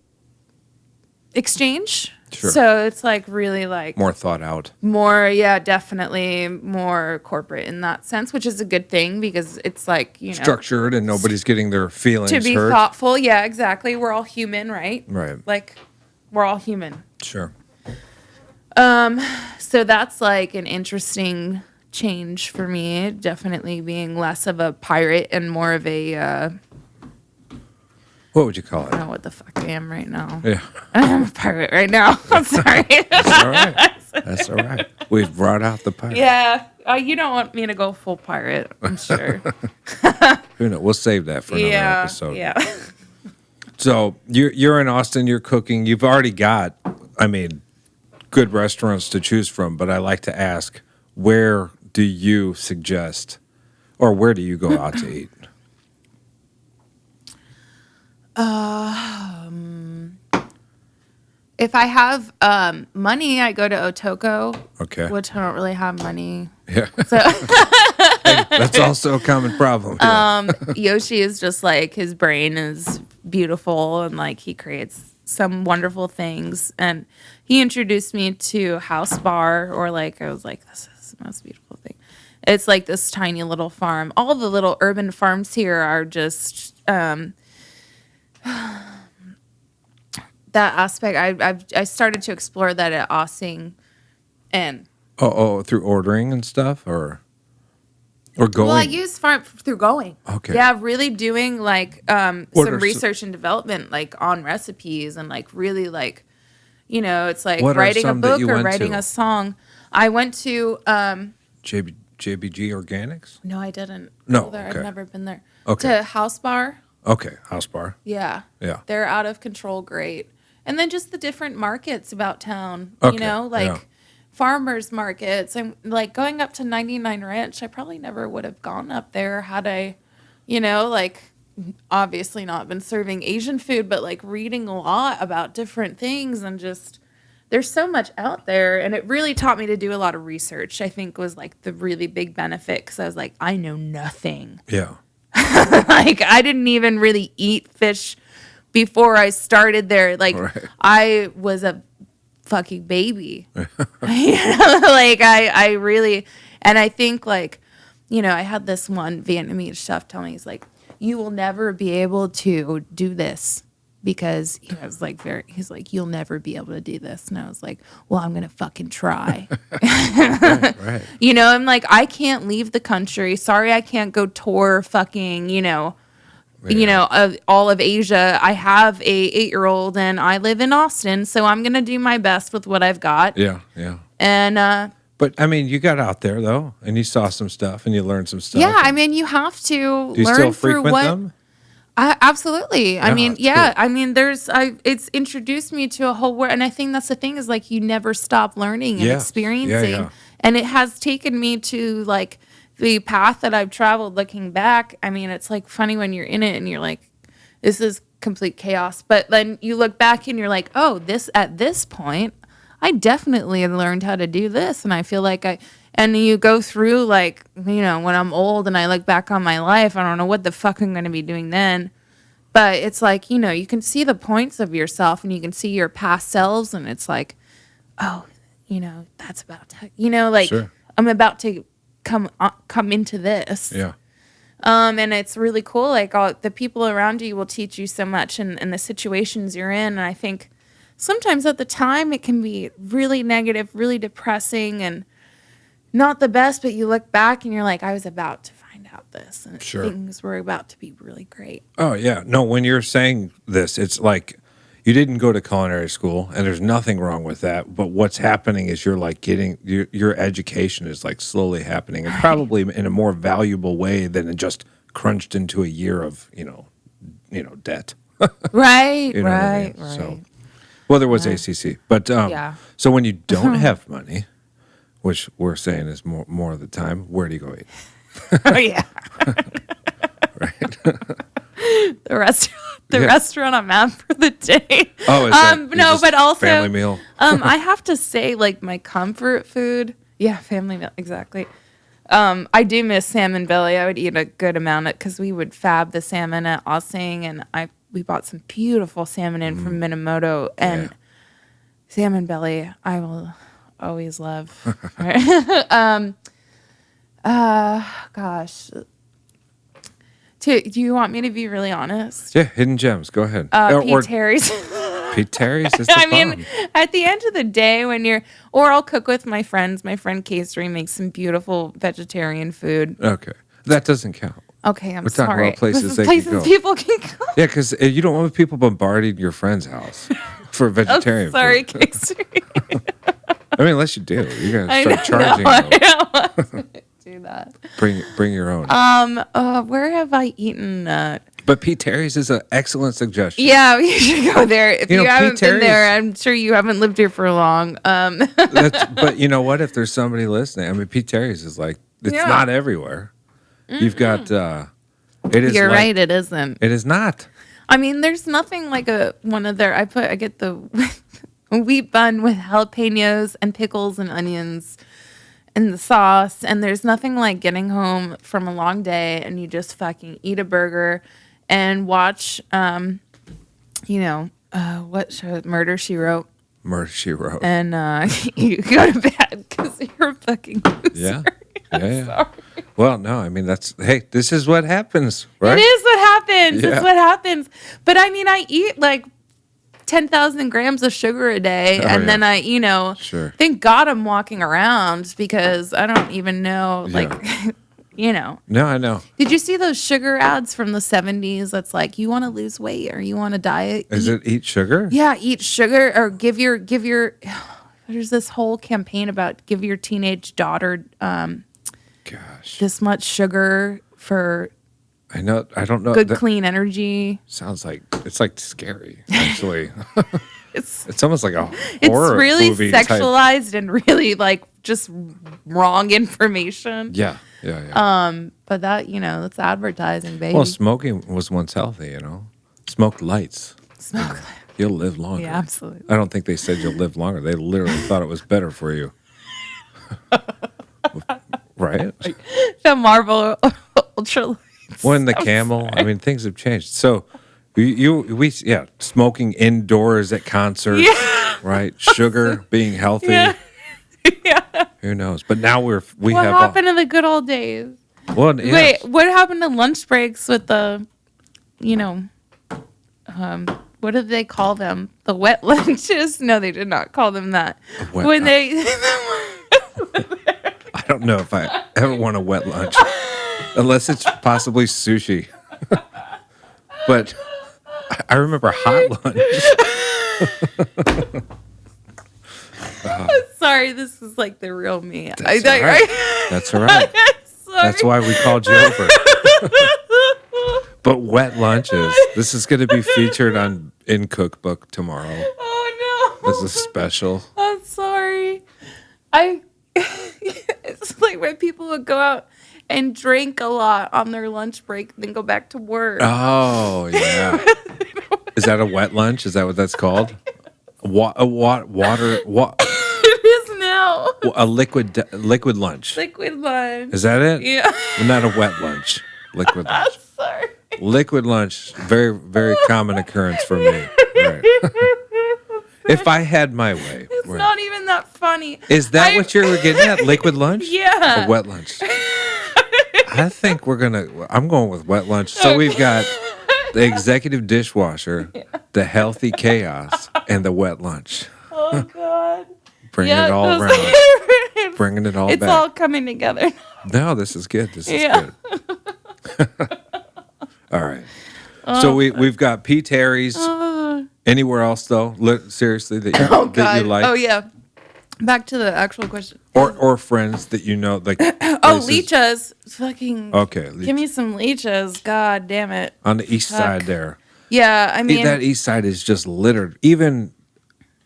Speaker 2: exchange.
Speaker 1: Sure.
Speaker 2: So it's like really like
Speaker 1: More thought out.
Speaker 2: more, yeah, definitely more corporate in that sense, which is a good thing because it's like,
Speaker 1: Structured, and nobody's getting their feelings
Speaker 2: to be
Speaker 1: hurt.
Speaker 2: thoughtful. Yeah, exactly. We're all human, right?
Speaker 1: Right.
Speaker 2: Like we're all human.
Speaker 1: Sure.
Speaker 2: So that's like an interesting change for me. Definitely being less of a pirate and more of a
Speaker 1: What would you call
Speaker 2: I don't
Speaker 1: it?
Speaker 2: know what the fuck I am right now.
Speaker 1: Yeah.
Speaker 2: I'm a pirate right now. I'm sorry.
Speaker 1: That's all right. That's all right. We've brought out the pirate.
Speaker 2: Yeah. You don't want me to go full pirate, I'm sure.
Speaker 1: Who knows? We'll save that for another episode.
Speaker 2: Yeah.
Speaker 1: So you're in Austin. You're cooking. You've already got, good restaurants to choose from. But I like to ask, where do you suggest, or where do you go out to eat?
Speaker 2: If I have money, I go to Otoko.
Speaker 1: Okay.
Speaker 2: Which I don't really have money.
Speaker 1: Yeah.
Speaker 2: So
Speaker 1: That's also a common problem. Yeah.
Speaker 2: Yoshi is just like, his brain is beautiful and like he creates some wonderful things. And he introduced me to House Bar, or like, I was like, this is the most beautiful thing. It's like this tiny little farm. All the little urban farms here are just that aspect. I started to explore that at Ossing, and
Speaker 1: through ordering and stuff, or going.
Speaker 2: well, I use farm through going.
Speaker 1: Okay.
Speaker 2: Yeah, really doing like some
Speaker 1: What are
Speaker 2: research and development, like on recipes, and like really like, it's like
Speaker 1: What are
Speaker 2: writing a
Speaker 1: some that
Speaker 2: book
Speaker 1: you
Speaker 2: or
Speaker 1: went
Speaker 2: writing
Speaker 1: to?
Speaker 2: a song. I went to
Speaker 1: JBG Organics.
Speaker 2: no, I didn't.
Speaker 1: No,
Speaker 2: go there.
Speaker 1: okay.
Speaker 2: I've never been there.
Speaker 1: Okay.
Speaker 2: To House Bar.
Speaker 1: Okay, House Bar.
Speaker 2: Yeah.
Speaker 1: Yeah.
Speaker 2: They're out of control great. And then just the different markets about town,
Speaker 1: Okay,
Speaker 2: like
Speaker 1: yeah.
Speaker 2: farmers markets, and like going up to 99 Ranch. I probably never would have gone up there had I, like obviously not been serving Asian food, but like reading a lot about different things, and just there's so much out there. And it really taught me to do a lot of research, I think was like the really big benefit, because I was like, I know nothing.
Speaker 1: Yeah.
Speaker 2: Like I didn't even really eat fish before I started there. Like
Speaker 1: Right.
Speaker 2: I was a fucking baby. Like I really, And I think like, I had this one Vietnamese chef tell me, he's like, you will never be able to do this because he's like, you'll never be able to do this. And I was like, well, I'm going to fucking try.
Speaker 1: Right.
Speaker 2: I'm like, I can't leave the country. Sorry, I can't go tour fucking, all of Asia. I have a 8-year-old and I live in Austin, so I'm gonna do my best with what I've got.
Speaker 1: Yeah.
Speaker 2: And
Speaker 1: but I mean, you got out there though, and you saw some stuff, and you learned some stuff.
Speaker 2: yeah, I mean, you have to
Speaker 1: Do you
Speaker 2: learn
Speaker 1: still
Speaker 2: through
Speaker 1: frequent
Speaker 2: what.
Speaker 1: them?
Speaker 2: Absolutely. I mean,
Speaker 1: that's
Speaker 2: yeah.
Speaker 1: cool.
Speaker 2: I mean, it's introduced me to a whole world, and I think that's the thing is like you never stop learning and
Speaker 1: Yeah.
Speaker 2: experiencing,
Speaker 1: Yeah.
Speaker 2: and it has taken me to like the path that I've traveled. Looking back, I mean, it's like funny when you're in it and you're like, this is complete chaos. But then you look back and you're like, oh, at this point, I definitely have learned how to do this. And I feel like and you go through like, when I'm old and I look back on my life, I don't know what the fuck I'm going to be doing then. But it's like, you can see the points of yourself and you can see your past selves. And it's like, oh, that's about to, like
Speaker 1: Sure.
Speaker 2: I'm about to come into this.
Speaker 1: Yeah.
Speaker 2: And it's really cool. Like all the people around you will teach you so much and the situations you're in. And I think sometimes at the time it can be really negative, really depressing and not the best, but you look back and you're like, I was about to find out this and
Speaker 1: Sure.
Speaker 2: things were about to be really great.
Speaker 1: Oh yeah. No, when you're saying this, it's like you didn't go to culinary school, and there's nothing wrong with that. But what's happening is you're like getting your education is like slowly happening, and probably in a more valuable way than just crunched into a year of debt.
Speaker 2: Right,
Speaker 1: You know what I
Speaker 2: right,
Speaker 1: mean?
Speaker 2: right.
Speaker 1: So, well, there was ACC, but
Speaker 2: Yeah.
Speaker 1: So when you don't have money, which we're saying is more of the time, where do you go eat?
Speaker 2: Oh yeah.
Speaker 1: Right.
Speaker 2: The restaurant I'm at for the day.
Speaker 1: Oh, is that you
Speaker 2: no,
Speaker 1: just
Speaker 2: but also
Speaker 1: family meal?
Speaker 2: I have to say, like my comfort food. Yeah, family meal, exactly. I do miss salmon belly. I would eat a good amount because we would fab the salmon at Ossing, and we bought some beautiful salmon in from Minamoto, and
Speaker 1: Yeah.
Speaker 2: salmon belly I will always love. Gosh. Do you want me to be really honest?
Speaker 1: Yeah, hidden gems. Go ahead.
Speaker 2: Pete Terry's.
Speaker 1: Pete Terry's is the
Speaker 2: I
Speaker 1: bomb.
Speaker 2: mean, at the end of the day, or I'll cook with my friends. My friend Casey makes some beautiful vegetarian food.
Speaker 1: Okay, that doesn't count.
Speaker 2: Okay, I'm
Speaker 1: We're talking
Speaker 2: sorry.
Speaker 1: about places
Speaker 2: This is
Speaker 1: they can
Speaker 2: places
Speaker 1: go.
Speaker 2: people can go.
Speaker 1: Yeah, because you don't want people bombarding your friend's house for vegetarian
Speaker 2: Sorry,
Speaker 1: food.
Speaker 2: Casey.
Speaker 1: I mean, unless you do, you're
Speaker 2: I
Speaker 1: gonna start charging.
Speaker 2: I
Speaker 1: them.
Speaker 2: don't want to do that.
Speaker 1: Bring your own.
Speaker 2: Where have I eaten?
Speaker 1: But Pete Terry's is an excellent suggestion.
Speaker 2: Yeah, you should go there. If you,
Speaker 1: Pete
Speaker 2: haven't been there,
Speaker 1: Terry's-
Speaker 2: I'm sure you haven't lived here for long.
Speaker 1: But you know what? If there's somebody listening, I mean, Pete Terry's is like it's
Speaker 2: Yeah.
Speaker 1: not everywhere. You've got. It is.
Speaker 2: You're
Speaker 1: like-
Speaker 2: right. It isn't.
Speaker 1: It is not.
Speaker 2: I mean, there's nothing like one of their. I get the wheat bun with jalapenos and pickles and onions and the sauce, and there's nothing like getting home from a long day and you just fucking eat a burger and watch, what show? Murder, She Wrote,
Speaker 1: Murder, She Wrote.
Speaker 2: and you go to bed because you're a fucking loser.
Speaker 1: Yeah.
Speaker 2: Sorry.
Speaker 1: Well, no, I mean this is what happens, right?
Speaker 2: It is what happens.
Speaker 1: Yeah.
Speaker 2: It's what happens. But I mean, I eat like 10,000 grams of sugar a day.
Speaker 1: Oh,
Speaker 2: and
Speaker 1: yeah.
Speaker 2: then I,
Speaker 1: Sure.
Speaker 2: thank God I'm walking around because I don't even know,
Speaker 1: Yeah.
Speaker 2: like,
Speaker 1: No, I know.
Speaker 2: Did you see those sugar ads from the 70s? That's like, you want to lose weight or you want to diet?
Speaker 1: Is it eat sugar?
Speaker 2: Yeah, eat sugar or give your, there's this whole campaign about give your teenage daughter
Speaker 1: Gosh.
Speaker 2: this much sugar for
Speaker 1: I know. I don't know.
Speaker 2: good,
Speaker 1: That
Speaker 2: clean energy.
Speaker 1: sounds like it's like scary. Actually,
Speaker 2: It's
Speaker 1: it's almost like a
Speaker 2: it's
Speaker 1: horror
Speaker 2: really
Speaker 1: movie type.
Speaker 2: sexualized and really like just wrong information.
Speaker 1: Yeah.
Speaker 2: But that, that's advertising, baby.
Speaker 1: Well, smoking was once healthy. Smoke lights.
Speaker 2: Smoke.
Speaker 1: You'll live longer.
Speaker 2: Yeah, absolutely.
Speaker 1: I don't think they said you'll live longer. They literally thought it was better for you. Right?
Speaker 2: The Marvel ultralights.
Speaker 1: When the camel, I mean, things have changed. So, we smoking indoors at concerts,
Speaker 2: Yeah.
Speaker 1: right? Sugar, being healthy.
Speaker 2: Yeah. Yeah.
Speaker 1: Who knows? But now we
Speaker 2: What
Speaker 1: have
Speaker 2: happened to the good old days?
Speaker 1: well, yeah.
Speaker 2: Wait, what happened to lunch breaks with the, you know, what did they call them? The wet lunches? No, they did not call them that.
Speaker 1: Wet-
Speaker 2: When they,
Speaker 1: I don't know if I ever want a wet lunch, unless it's possibly sushi. But I remember hot lunch.
Speaker 2: sorry, this is like the real me.
Speaker 1: That's all right. That's all right.
Speaker 2: Sorry.
Speaker 1: That's why we called you over. But wet lunches. This is going to be featured in Cookbook tomorrow.
Speaker 2: Oh no.
Speaker 1: As a special.
Speaker 2: I'm sorry. It's like when people would go out and drink a lot on their lunch break, then go back to work.
Speaker 1: Oh, yeah. Is that a wet lunch? Is that what that's called? Water.
Speaker 2: It is now.
Speaker 1: A liquid lunch.
Speaker 2: Liquid lunch.
Speaker 1: Is that it?
Speaker 2: Yeah.
Speaker 1: Not a wet lunch. Liquid
Speaker 2: I'm
Speaker 1: lunch.
Speaker 2: sorry.
Speaker 1: Liquid lunch. Very, very common occurrence for me. Right. If I had my way.
Speaker 2: It's
Speaker 1: Right.
Speaker 2: not even that funny.
Speaker 1: Is that what you were getting at? Liquid lunch?
Speaker 2: Yeah.
Speaker 1: Or wet lunch? I think I'm going with wet lunch. So we've got the executive dishwasher, the healthy chaos, and the wet lunch.
Speaker 2: Oh God.
Speaker 1: Bringing it all
Speaker 2: those-
Speaker 1: around. Bringing it all
Speaker 2: it's
Speaker 1: back.
Speaker 2: all coming together.
Speaker 1: No, this is good. This is
Speaker 2: Yeah.
Speaker 1: good. All right. So we've got P. Terry's. Anywhere else though? Seriously, that you like?
Speaker 2: Oh yeah. Back to the actual question.
Speaker 1: Or friends that you know, like
Speaker 2: Oh,
Speaker 1: places-
Speaker 2: leeches. Fucking.
Speaker 1: Okay,
Speaker 2: Give me some leeches. God damn it.
Speaker 1: on the east
Speaker 2: Fuck.
Speaker 1: side there.
Speaker 2: Yeah, I mean.
Speaker 1: That east side is just littered. Even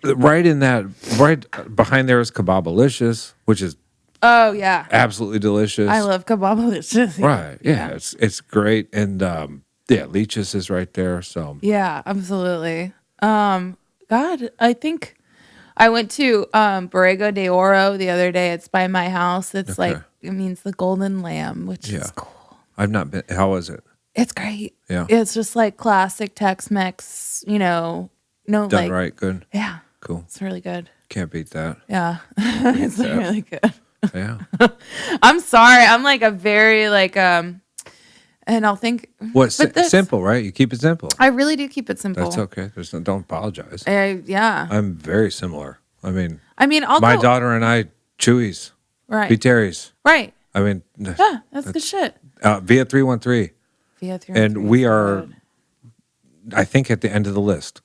Speaker 1: right behind there is Kebabalicious, which is
Speaker 2: Oh yeah.
Speaker 1: absolutely delicious.
Speaker 2: I love kebabalicious.
Speaker 1: Right. Yeah, it's great. And Leach's is right there. So
Speaker 2: Yeah, absolutely. God, I think I went to Borrego de Oro the other day. It's by my house. It's
Speaker 1: Okay.
Speaker 2: like it means the golden lamb, which
Speaker 1: Yeah.
Speaker 2: is cool.
Speaker 1: I've not been. How is it?
Speaker 2: It's great.
Speaker 1: Yeah.
Speaker 2: It's just like classic Tex-Mex, no
Speaker 1: Done
Speaker 2: like
Speaker 1: right. Good.
Speaker 2: yeah.
Speaker 1: Cool.
Speaker 2: It's really good.
Speaker 1: Can't beat that.
Speaker 2: Yeah. It's
Speaker 1: that.
Speaker 2: really good.
Speaker 1: Yeah.
Speaker 2: I'm sorry. I'm like a very like and I'll think
Speaker 1: What's
Speaker 2: but this-
Speaker 1: simple, right? You keep it simple.
Speaker 2: I really do keep it simple.
Speaker 1: That's okay. Don't apologize.
Speaker 2: Yeah.
Speaker 1: I'm very similar. I mean,
Speaker 2: I'll
Speaker 1: my
Speaker 2: go,
Speaker 1: daughter and I, Chewy's,
Speaker 2: right.
Speaker 1: P. Terry's.
Speaker 2: Right.
Speaker 1: I mean,
Speaker 2: Yeah, that's good shit.
Speaker 1: via 313.
Speaker 2: And
Speaker 1: we are, I think, at the end of the list.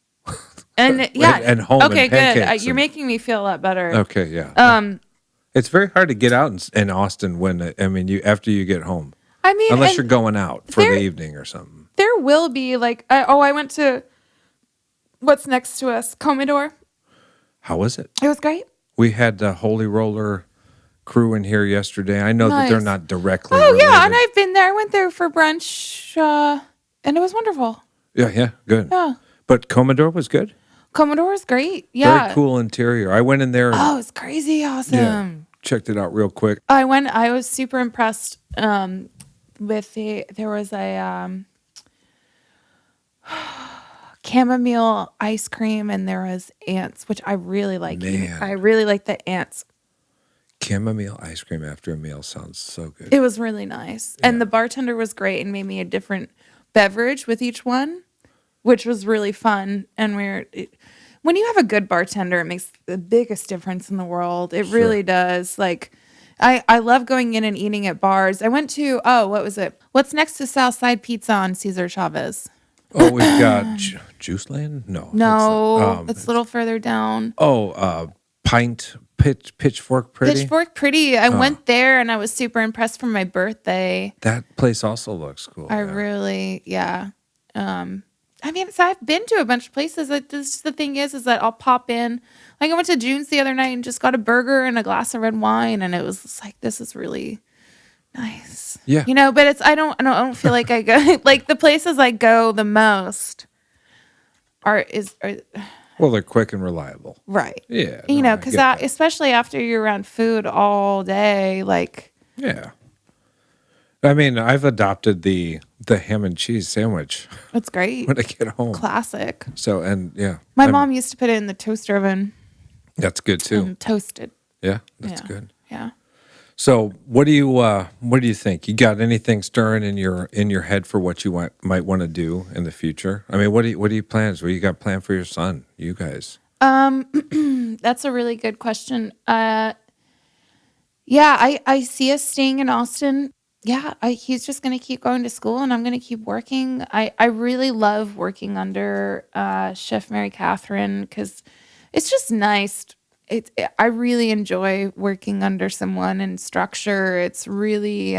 Speaker 2: and yeah,
Speaker 1: and home
Speaker 2: okay,
Speaker 1: and
Speaker 2: good.
Speaker 1: pancakes
Speaker 2: You're
Speaker 1: and-
Speaker 2: making me feel a lot better.
Speaker 1: Okay, yeah. It's very hard to get out in Austin after you get home,
Speaker 2: I mean,
Speaker 1: unless
Speaker 2: and
Speaker 1: you're going out for
Speaker 2: there-
Speaker 1: the evening or something.
Speaker 2: there will be like, I went to what's next to us, Commodore.
Speaker 1: How was it?
Speaker 2: It was great.
Speaker 1: We had the Holy Roller crew in here yesterday. I know that they're
Speaker 2: Nice.
Speaker 1: not directly.
Speaker 2: Oh yeah,
Speaker 1: related.
Speaker 2: and I've been there. I went there for brunch, and it was wonderful.
Speaker 1: Yeah, good.
Speaker 2: Yeah,
Speaker 1: But Commodore was good.
Speaker 2: Commodore is great. Yeah.
Speaker 1: Very cool interior. I went in there and
Speaker 2: Oh, it's crazy awesome.
Speaker 1: checked it out real quick.
Speaker 2: I was super impressed with there was a chamomile ice cream and there was ants, which I really like.
Speaker 1: Man.
Speaker 2: I really like the ants.
Speaker 1: Chamomile ice cream after a meal sounds so good.
Speaker 2: It was really nice. And the bartender was great and made me a different beverage with each one, which was really fun. And when you have a good bartender, it makes the biggest difference in the world. It really does. Like, I love going in and eating at bars. I went to, what was it? What's next to Southside Pizza on Cesar Chavez?
Speaker 1: Oh, we've got Juice Land? No.
Speaker 2: No, it's a little further down.
Speaker 1: Pitchfork Pretty?
Speaker 2: Pitchfork Pretty. I went there and I was super impressed for my birthday.
Speaker 1: That place also looks cool.
Speaker 2: I really, yeah. I mean, so I've been to a bunch of places. Like this, the thing is that I'll pop in. Like I went to June's the other night and just got a burger and a glass of red wine, and it was just like, this is really nice.
Speaker 1: Yeah.
Speaker 2: You know, but I don't feel like I go like the places I go the most are
Speaker 1: Well, they're quick and reliable.
Speaker 2: right.
Speaker 1: Yeah.
Speaker 2: You
Speaker 1: no,
Speaker 2: know,
Speaker 1: I
Speaker 2: because
Speaker 1: get that.
Speaker 2: especially after you're around food all day, like
Speaker 1: Yeah. I mean, I've adopted the ham and cheese sandwich
Speaker 2: it's great.
Speaker 1: when I get home.
Speaker 2: Classic.
Speaker 1: So, and yeah.
Speaker 2: My mom used to put it in the toaster oven
Speaker 1: That's good too.
Speaker 2: and toast it.
Speaker 1: Yeah, that's
Speaker 2: Yeah.
Speaker 1: good.
Speaker 2: Yeah.
Speaker 1: So, what do you think? You got anything stirring in your head for what you might want to do in the future? I mean, what do you plans? What do you got planned for your son? You guys?
Speaker 2: That's a really good question. Yeah, I see us staying in Austin. Yeah, he's just going to keep going to school and I'm going to keep working. I really love working under Chef Mary Catherine because it's just nice. I really enjoy working under someone and structure. It's really,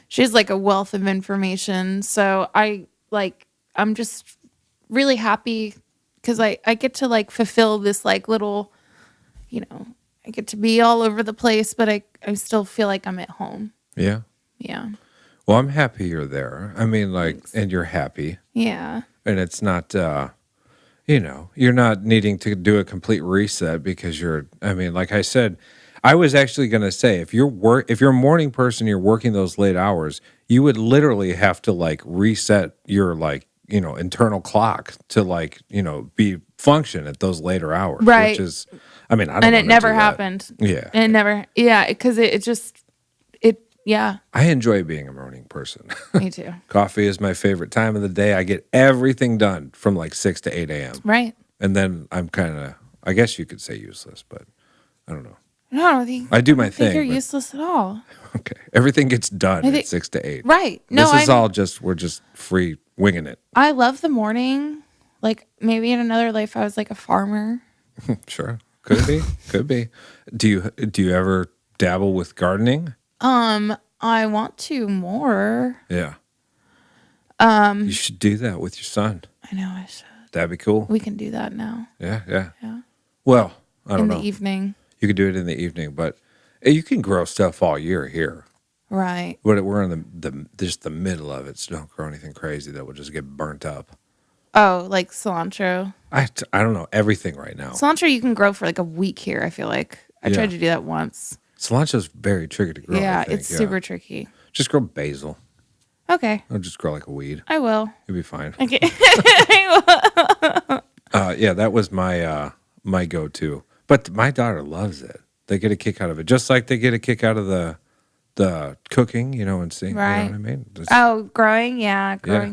Speaker 2: she's like a wealth of information. So I'm just really happy because I get to like fulfill this like little, you know, I get to be all over the place, but I still feel like I'm at home.
Speaker 1: Yeah.
Speaker 2: Yeah.
Speaker 1: Well, I'm happy you're there. I mean, like,
Speaker 2: Thanks.
Speaker 1: and you're happy,
Speaker 2: Yeah.
Speaker 1: and it's not, you're not needing to do a complete reset because you're. I mean, like I said, I was actually going to say if you're a morning person, you're working those late hours, you would literally have to like reset your like internal clock to like be function at those later hours, which
Speaker 2: Right.
Speaker 1: is, I mean, I don't
Speaker 2: And it
Speaker 1: wanna
Speaker 2: never
Speaker 1: do that.
Speaker 2: happened.
Speaker 1: Yeah.
Speaker 2: It never, yeah, because yeah,
Speaker 1: I enjoy being a morning person.
Speaker 2: me too.
Speaker 1: Coffee is my favorite time of the day. I get everything done from like 6 to 8 a.m.
Speaker 2: Right.
Speaker 1: And then I'm kind of, I guess you could say useless, but I don't know.
Speaker 2: No, I don't think
Speaker 1: I do my
Speaker 2: don't think
Speaker 1: thing,
Speaker 2: you're
Speaker 1: but-
Speaker 2: useless at all.
Speaker 1: Okay. Everything gets done
Speaker 2: I
Speaker 1: at
Speaker 2: think-
Speaker 1: 6 to 8.
Speaker 2: Right. No,
Speaker 1: This is all just, we're just free winging it.
Speaker 2: I love the morning. Like maybe in another life I was like a farmer.
Speaker 1: Sure. Could be. Could be. Do you ever dabble with gardening?
Speaker 2: I want to more.
Speaker 1: Yeah. You should do that with your son.
Speaker 2: I know I should.
Speaker 1: That'd be cool.
Speaker 2: We can do that now.
Speaker 1: Yeah, yeah.
Speaker 2: Yeah.
Speaker 1: Well, I don't
Speaker 2: In
Speaker 1: know.
Speaker 2: the evening.
Speaker 1: You could do it in the evening, but you can grow stuff all year here.
Speaker 2: Right.
Speaker 1: But we're in the just the middle of it, so don't grow anything crazy that will just get burnt up.
Speaker 2: Oh, like cilantro.
Speaker 1: I don't know everything right now.
Speaker 2: Cilantro you can grow for like a week here, I feel like. I
Speaker 1: Yeah.
Speaker 2: tried to do that once.
Speaker 1: Cilantro's very tricky to grow.
Speaker 2: Yeah,
Speaker 1: I think.
Speaker 2: it's super tricky.
Speaker 1: Just grow basil.
Speaker 2: Okay.
Speaker 1: It'll just grow like a weed.
Speaker 2: I will.
Speaker 1: You'll be fine.
Speaker 2: Okay.
Speaker 1: Yeah, that was my my go-to. But my daughter loves it. They get a kick out of it, just like they get a kick out of the cooking, and seeing. You know
Speaker 2: Right.
Speaker 1: what I mean? Just-
Speaker 2: Oh, growing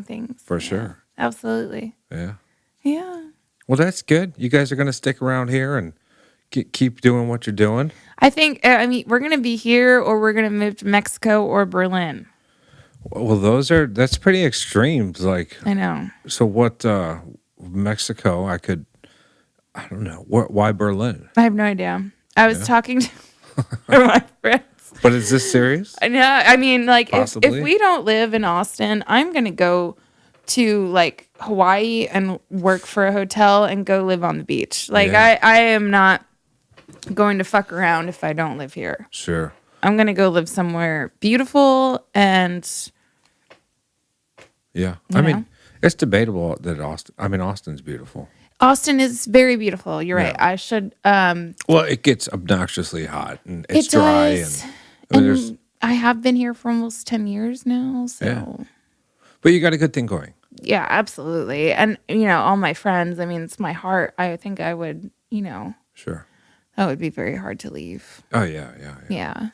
Speaker 2: things.
Speaker 1: for
Speaker 2: Yeah,
Speaker 1: sure.
Speaker 2: Absolutely.
Speaker 1: Yeah.
Speaker 2: Yeah.
Speaker 1: Well, that's good. You guys are going to stick around here and keep doing what you're doing.
Speaker 2: I think, I mean, we're going to be here or we're going to move to Mexico or Berlin.
Speaker 1: Well, that's pretty extreme. Like,
Speaker 2: I know.
Speaker 1: so what? Mexico? I don't know. Why Berlin?
Speaker 2: I have no idea. I was talking to my friends.
Speaker 1: But is this serious?
Speaker 2: I know. I mean, like, if
Speaker 1: Possibly.
Speaker 2: we don't live in Austin, I'm going to go to, like, Hawaii and work for a hotel and go live on the beach. Like,
Speaker 1: Yeah.
Speaker 2: I am not going to fuck around if I don't live here.
Speaker 1: Sure.
Speaker 2: I'm going to go live somewhere beautiful and,
Speaker 1: Yeah.
Speaker 2: You
Speaker 1: I mean,
Speaker 2: know?
Speaker 1: it's debatable that Austin's beautiful.
Speaker 2: Austin is very beautiful. You're right.
Speaker 1: Yeah.
Speaker 2: I should,
Speaker 1: Well, it gets obnoxiously hot and it's
Speaker 2: it
Speaker 1: dry
Speaker 2: does.
Speaker 1: and there's.
Speaker 2: And I have been here for almost 10 years now. So,
Speaker 1: Yeah. But you got a good thing going.
Speaker 2: yeah, absolutely. And, all my friends, I mean, it's my heart. I think I would,
Speaker 1: Sure.
Speaker 2: that would be very hard to leave.
Speaker 1: Oh yeah.
Speaker 2: Yeah.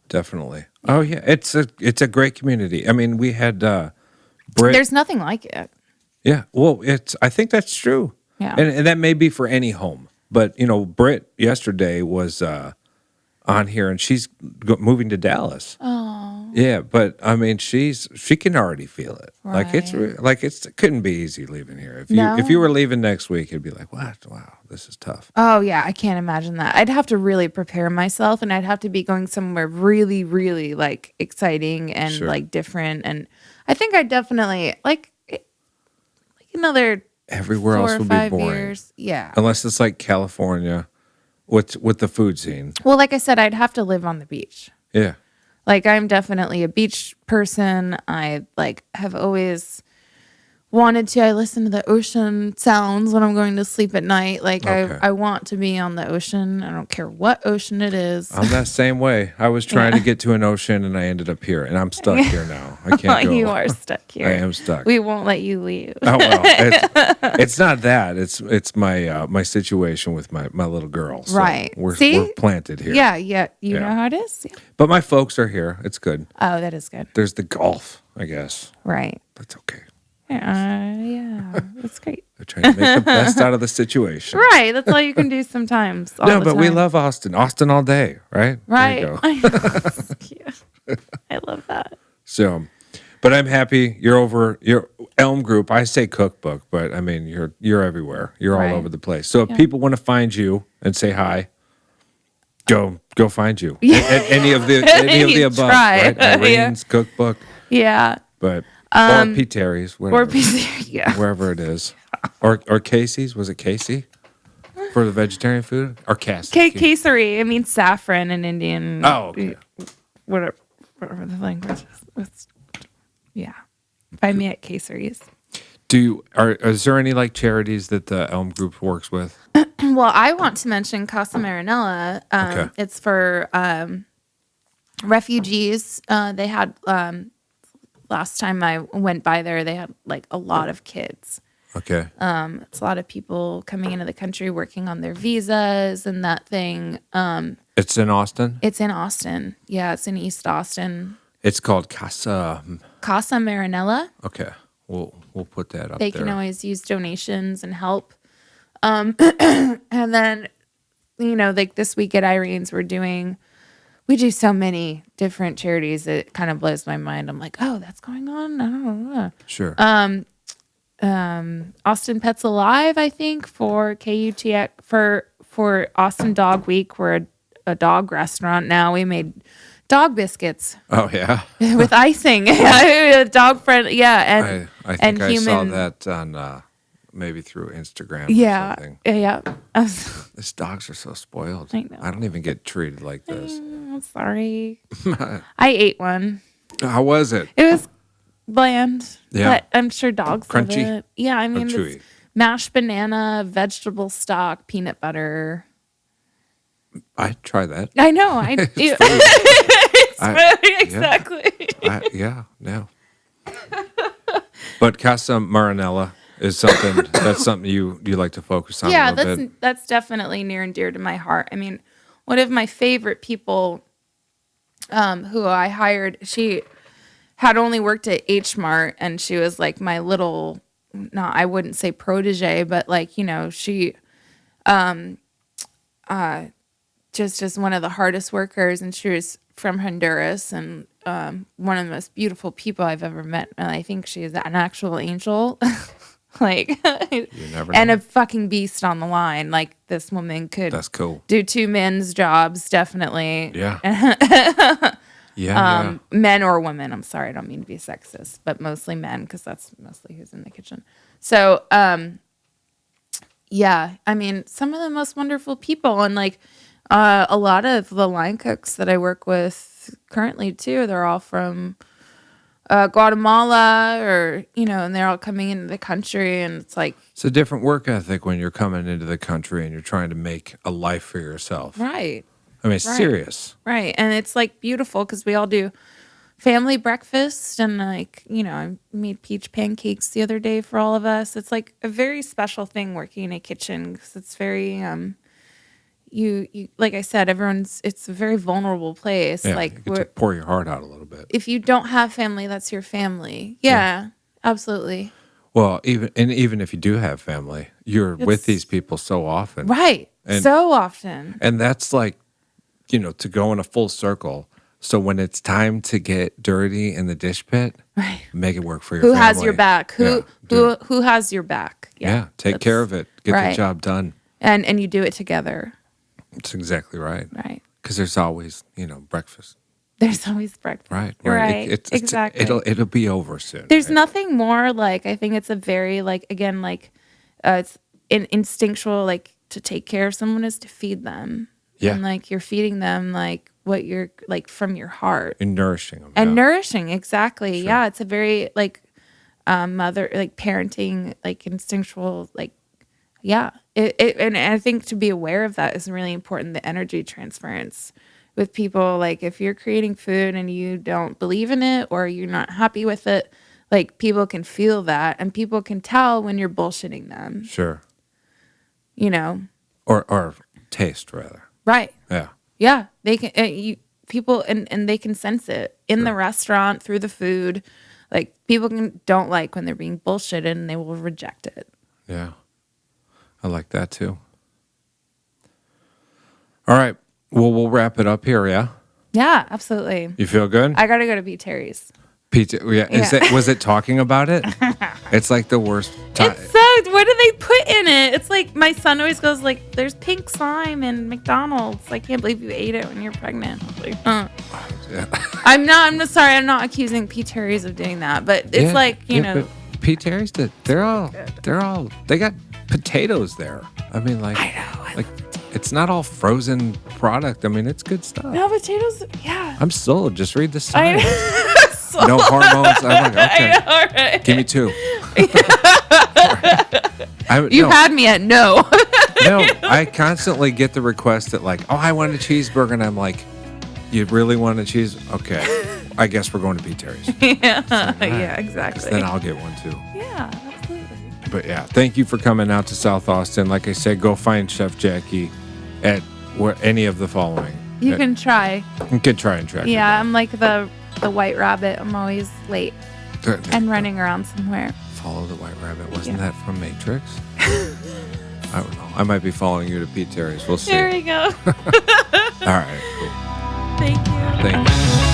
Speaker 1: Definitely. Oh yeah. It's a great community. I mean, we had Britt.
Speaker 2: There's nothing like it.
Speaker 1: Yeah. Well, I think that's true.
Speaker 2: Yeah.
Speaker 1: And that may be for any home. But, Britt yesterday was on here and she's moving to Dallas.
Speaker 2: Oh.
Speaker 1: Yeah, but I mean she can already feel it. Like
Speaker 2: Right.
Speaker 1: it couldn't be easy leaving here. If
Speaker 2: No.
Speaker 1: you were leaving next week, it'd be like, "What? Wow, this is tough."
Speaker 2: Oh, yeah. I can't imagine that. I'd have to really prepare myself and I'd have to be going somewhere really, really like exciting and
Speaker 1: Sure.
Speaker 2: like different. And I think I definitely like another
Speaker 1: Everywhere
Speaker 2: 4
Speaker 1: else
Speaker 2: or
Speaker 1: will be
Speaker 2: 5
Speaker 1: boring.
Speaker 2: years. Yeah.
Speaker 1: Unless it's like California with the food scene.
Speaker 2: Well, like I said, I'd have to live on the beach.
Speaker 1: Yeah.
Speaker 2: Like I'm definitely a beach person. I like have always wanted to. I listen to the ocean sounds when I'm going to sleep at night. Like
Speaker 1: Okay.
Speaker 2: I want to be on the ocean. I don't care what ocean it is.
Speaker 1: I'm that same way. I was trying to get to an ocean and I ended up here, and I'm stuck here now. I can't go.
Speaker 2: You are stuck here.
Speaker 1: I am stuck.
Speaker 2: We won't let you leave.
Speaker 1: Oh well, it's not that. It's my my situation with my little girl. So
Speaker 2: Right.
Speaker 1: We're planted here.
Speaker 2: Yeah. You know how it is. Yeah.
Speaker 1: But my folks are here. It's good.
Speaker 2: Oh, that is good.
Speaker 1: There's the golf, I guess.
Speaker 2: Right.
Speaker 1: That's okay.
Speaker 2: Yeah, that's great.
Speaker 1: They're trying to make the best out of the situation.
Speaker 2: Right, that's all you can do sometimes.
Speaker 1: No, but we love Austin. Austin all day, right?
Speaker 2: Right.
Speaker 1: There you go.
Speaker 2: I know. Yeah. I love that.
Speaker 1: So, but I'm happy you're over your Elm Group. I say cookbook, but I mean you're everywhere. You're
Speaker 2: Right.
Speaker 1: all over the place. So if people want to find you and say hi, go find you. At any of the above,
Speaker 2: Try.
Speaker 1: right? Irene's cookbook,
Speaker 2: Yeah.
Speaker 1: but or Pete Terry's, whatever,
Speaker 2: Or PC. Yeah.
Speaker 1: wherever it is, or Casey's. Was it Casey for the vegetarian food or Cassie?
Speaker 2: Casery. I mean saffron in Indian.
Speaker 1: Oh, okay.
Speaker 2: Whatever the language is. Yeah. Find me at Caseries.
Speaker 1: Is there any like charities that the Elm Group works with?
Speaker 2: Well, I want to mention Casa Marinella.
Speaker 1: Okay.
Speaker 2: It's for refugees. They had last time I went by there, they had like a lot of kids.
Speaker 1: Okay.
Speaker 2: It's a lot of people coming into the country working on their visas and that thing.
Speaker 1: It's in Austin?
Speaker 2: It's in Austin. Yeah, it's in East Austin.
Speaker 1: It's called Casa
Speaker 2: Marinella.
Speaker 1: Okay. We'll put that up
Speaker 2: They
Speaker 1: there.
Speaker 2: can always use donations and help. And then, like this week at Irene's, we do so many different charities. It kind of blows my mind. I'm like, oh, that's going on? I don't know.
Speaker 1: Sure.
Speaker 2: Austin Pets Alive, I think, for KUTX, for Austin Dog Week. We're a dog restaurant now. We made dog biscuits
Speaker 1: Oh yeah.
Speaker 2: with icing. Dog friendly. Yeah.
Speaker 1: I think
Speaker 2: and
Speaker 1: I
Speaker 2: human.
Speaker 1: saw that on maybe through Instagram or
Speaker 2: Yeah.
Speaker 1: something.
Speaker 2: Yeah.
Speaker 1: These dogs are so spoiled.
Speaker 2: I know.
Speaker 1: I don't even get treated like this.
Speaker 2: I'm sorry. I ate one.
Speaker 1: How was it?
Speaker 2: It was bland.
Speaker 1: Yeah.
Speaker 2: But I'm sure dogs love
Speaker 1: Crunchy?
Speaker 2: it. Yeah, I mean,
Speaker 1: chewy?
Speaker 2: it's mashed banana, vegetable stock, peanut butter.
Speaker 1: I'd try that.
Speaker 2: I know. Exactly.
Speaker 1: Yeah. But Casa Marinella is something you like to focus on
Speaker 2: Yeah,
Speaker 1: a little bit.
Speaker 2: that's definitely near and dear to my heart. I mean, one of my favorite people who I hired, she had only worked at H Mart, and she was like my little, I wouldn't say protege, but like, she just one of the hardest workers, and she was from Honduras, and one of the most beautiful people I've ever met. And I think she is an actual angel. Like,
Speaker 1: You never know.
Speaker 2: and a fucking beast on the line. Like, this woman could
Speaker 1: That's cool.
Speaker 2: do two men's jobs, definitely.
Speaker 1: Yeah. Yeah.
Speaker 2: Men or women. I'm sorry, I don't mean to be sexist, but mostly men, because that's mostly who's in the kitchen. So, yeah, I mean, some of the most wonderful people, and like a lot of the line cooks that I work with currently too, they're all from Guatemala, or and they're all coming into the country, and it's like,
Speaker 1: It's a different work ethic when you're coming into the country and you're trying to make a life for yourself.
Speaker 2: right.
Speaker 1: I mean, it's
Speaker 2: Right.
Speaker 1: serious.
Speaker 2: Right. And it's like beautiful because we all do family breakfast, and like, I made peach pancakes the other day for all of us. It's like a very special thing working in a kitchen, because it's very, you like I said, it's a very vulnerable place.
Speaker 1: Yeah,
Speaker 2: Like,
Speaker 1: you get to pour your heart out a little bit.
Speaker 2: if you don't have family, that's your family. Yeah, absolutely.
Speaker 1: Well, even if you do have family, you're with
Speaker 2: It's-
Speaker 1: these people so often.
Speaker 2: Right.
Speaker 1: And-
Speaker 2: So often.
Speaker 1: And that's like, to go in a full circle. So when it's time to get dirty in the dish pit,
Speaker 2: Right.
Speaker 1: make it work for your
Speaker 2: Who
Speaker 1: family.
Speaker 2: has your back?
Speaker 1: Yeah,
Speaker 2: Who has your back?
Speaker 1: Yeah, take care of it. Get
Speaker 2: right.
Speaker 1: the job done.
Speaker 2: And you do it together.
Speaker 1: That's exactly right.
Speaker 2: Right.
Speaker 1: Because there's always, breakfast.
Speaker 2: There's always breakfast.
Speaker 1: Right.
Speaker 2: Right.
Speaker 1: It's
Speaker 2: Exactly.
Speaker 1: It'll be over soon.
Speaker 2: There's
Speaker 1: right?
Speaker 2: nothing more like, I think it's a very like, again, like it's instinctual, like to take care of someone is to feed them.
Speaker 1: Yeah.
Speaker 2: And like you're feeding them like what you're like from your heart.
Speaker 1: And nourishing them.
Speaker 2: And
Speaker 1: yeah.
Speaker 2: nourishing, exactly.
Speaker 1: Sure.
Speaker 2: Yeah, it's a very like mother, like parenting, like instinctual, like, yeah. And I think to be aware of that is really important. The energy transference with people, like if you're creating food and you don't believe in it or you're not happy with it, like people can feel that and people can tell when you're bullshitting them.
Speaker 1: Sure.
Speaker 2: You know,
Speaker 1: Or taste rather.
Speaker 2: right?
Speaker 1: Yeah.
Speaker 2: Yeah, they can. People and they can sense it in the restaurant through the food. Like people don't like when they're being bullshitted and they will reject it.
Speaker 1: Yeah. I like that too. All right. Well, we'll wrap it up here, yeah?
Speaker 2: Yeah, absolutely.
Speaker 1: You feel good?
Speaker 2: I gotta go to B. Terry's.
Speaker 1: Pizza. Yeah. Was it talking about it? It's like the worst time.
Speaker 2: It's so. What do they put in it? It's like my son always goes like, "There's pink slime in McDonald's. I can't believe you ate it when you're pregnant." I was like, huh.
Speaker 1: Yeah.
Speaker 2: I'm not sorry. I'm not accusing P. Terry's of doing that, but it's like you know.
Speaker 1: P. Terry's, they got potatoes there. I mean, like,
Speaker 2: I know.
Speaker 1: like it's not all frozen product. I mean, it's good stuff.
Speaker 2: No potatoes. Yeah.
Speaker 1: I'm sold. Just read the sign.
Speaker 2: So,
Speaker 1: No hormones. I'm like, okay.
Speaker 2: I know, right?
Speaker 1: Give me 2.
Speaker 2: You had me at no.
Speaker 1: No, I constantly get the request that like, oh, I want a cheeseburger. And I'm like, you really want a cheese? Okay. I guess we're going to P. Terry's.
Speaker 2: Yeah.
Speaker 1: Like, right.
Speaker 2: Yeah, exactly.
Speaker 1: Then I'll get one too.
Speaker 2: Yeah, absolutely.
Speaker 1: But yeah, thank you for coming out to South Austin. Like I said, go find Chef Jackie at any of the following.
Speaker 2: You can try.
Speaker 1: You can try and track.
Speaker 2: Yeah, I'm like the white rabbit. I'm always late and running around somewhere.
Speaker 1: Follow the white rabbit. Wasn't that from Matrix? I don't know. I might be following you to Pete Terry's. We'll see.
Speaker 2: There you go.
Speaker 1: All right. Cool.
Speaker 2: Thank you.
Speaker 1: Thank you.